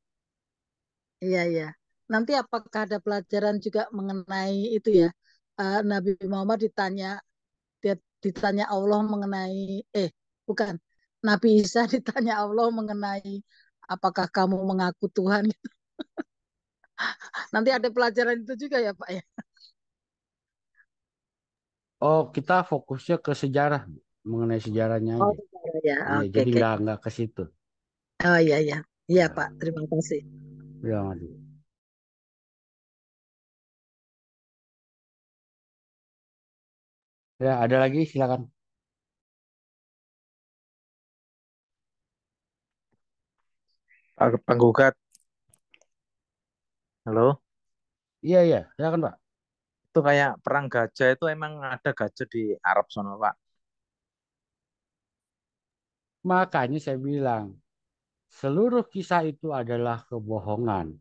Iya, iya. Nanti apakah ada pelajaran juga mengenai itu ya? Nabi Muhammad ditanya Allah mengenai bukan. Nabi Isa ditanya Allah mengenai apakah kamu mengaku Tuhan? Nanti ada pelajaran itu juga ya Pak ya? Oh, kita fokusnya ke sejarah, Bu. Mengenai sejarahnya Oh, aja. ya. Iya, Oke, jadi oke. nggak ke situ. Oh iya, iya. Iya Ya, Pak, terima kasih. ya, Madu. Ya, ada lagi silakan. Penggugat, halo. Iya, iya, silakan Pak. Itu kayak perang gajah itu emang ada gajah di Arab sana, Pak. Makanya saya bilang, seluruh kisah itu adalah kebohongan.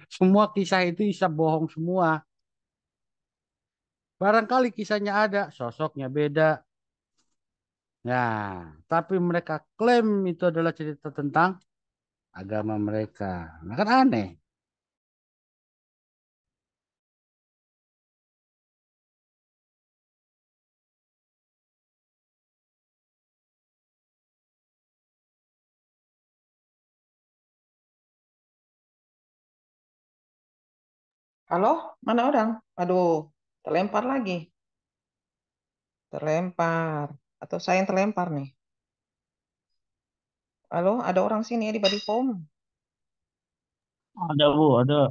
Semua kisah itu bisa bohong semua. Barangkali kisahnya ada, sosoknya beda. Nah, tapi mereka klaim itu adalah cerita tentang agama mereka. Nah, kan aneh. Halo, mana orang? Aduh, terlempar lagi. Terlempar. Atau saya yang terlempar nih. Halo, ada orang sini ya di body foam. Ada Bu, ada.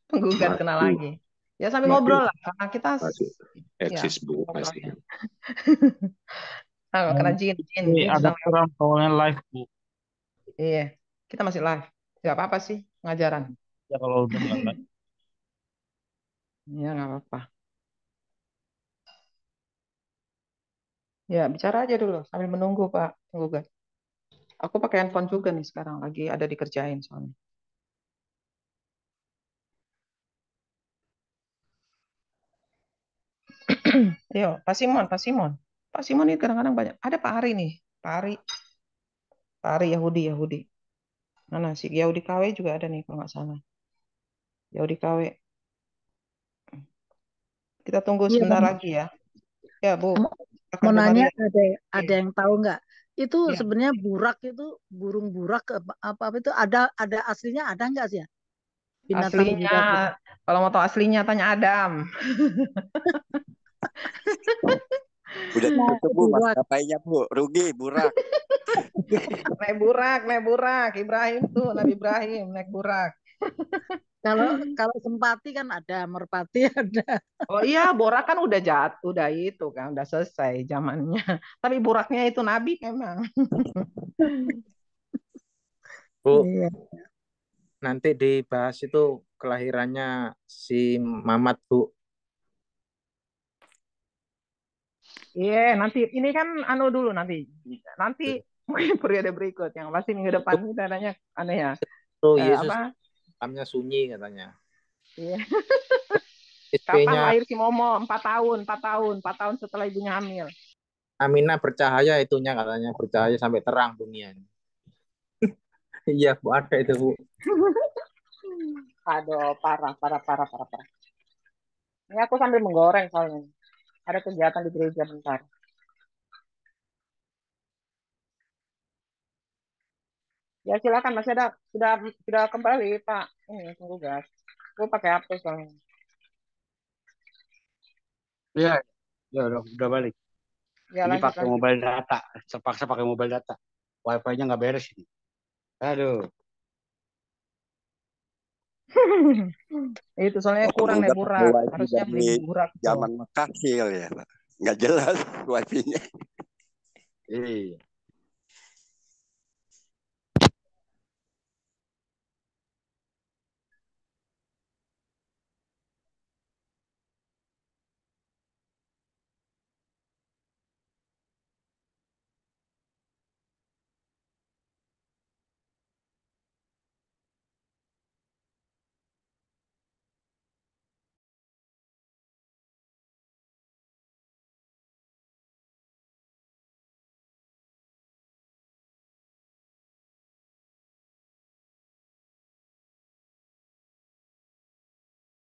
Penggugat kena Masih, lagi. Ya sambil masih, ngobrol lah, karena kita masih ya eksis Bu, masih. ngobrolnya. Sama kena jin, jin, Ini jin ada susah. orang soalnya live Bu. Iya, kita masih live. Gak apa-apa sih, pengajaran. Ya kalau udah nggak live. Ya nggak apa-apa. Ya bicara aja dulu sambil menunggu Pak penggugat. Aku pakai handphone juga nih sekarang, lagi ada dikerjain soalnya. Yo, Pak Simon, Pak Simon. Pak Simon ini kadang-kadang banyak. Ada Pak Ari nih. Pak Ari Yahudi, Yahudi. Mana si Yahudi KW juga ada nih kalau nggak salah. Yahudi KW. Kita tunggu Iya, sebentar Bang. lagi ya. Ya, Bu. Mau Silakan mau Bu nanya, Maria. ada Iya. yang tahu nggak? Itu Iya. sebenarnya burak itu burung burak apa itu ada aslinya ada nggak sih ya? Binatang Aslinya, burak gitu. kalau mau tahu aslinya tanya Adam. Udah Nah, tutup Bu, burak. maskapainya Bu. Rugi, burak. Naik burak. Ibrahim tuh, Nabi Ibrahim naik burak. Kalau kalau sempati kan ada, merpati ada. Oh iya, Borak kan udah jatuh, udah itu kan, udah selesai zamannya. Tapi buraknya itu Nabi memang. Bu, Iya. nanti dibahas itu kelahirannya si Mamat, Bu. Iya, nanti ini kan anu dulu nanti. Nanti mungkin periode berikut yang pasti minggu depan kita adanya aneh ya. Itu Yesus Apa? makamnya sunyi katanya. Iya. Kapan SP-nya lahir si Momo? 4 tahun, 4 tahun, 4 tahun setelah ibunya hamil. Aminah bercahaya itunya katanya, bercahaya sampai terang dunia. Iya, Bu, ada itu, Bu. Aduh, parah, parah, parah, parah, parah. Ini aku sambil menggoreng soalnya. Ada kegiatan di gereja bentar. Ya silakan masih ada sudah kembali Pak. Ini penggugat. Gue pakai HP soalnya. Iya, ya udah balik. Ya Ini lanjut pakai lanjut. mobile data, terpaksa pakai mobile data. Wifi-nya nggak beres ini. Aduh. Itu soalnya Oh, kurang nih penggugat pakai burak. wifi Harusnya dari beli burak tuh. zaman Mekah ya Pak. Nggak jelas wifi-nya. Iya.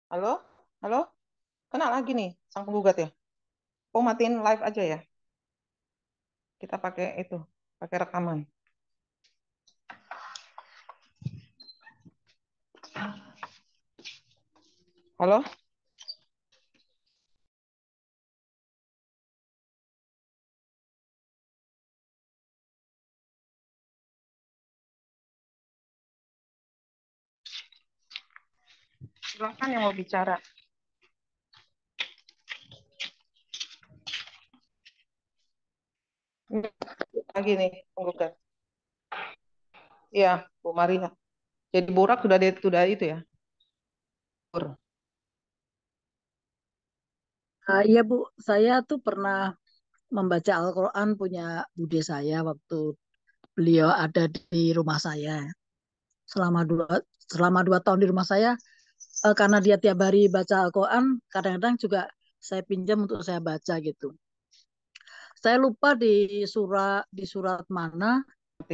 Halo? Halo? Kena lagi nih sang penggugat ya. Oh matiin live aja ya. Kita pakai itu, pakai rekaman. Halo? Silakan yang mau bicara. Ini lagi nih penggugat. Iya, Bu Maria. Jadi burak sudah itu ya. Iya Bu, saya tuh pernah membaca Al-Quran punya bude saya waktu beliau ada di rumah saya selama 2 tahun di rumah saya. Karena dia tiap hari baca Al-Quran, kadang-kadang juga saya pinjam untuk saya baca gitu. Saya lupa di surat mana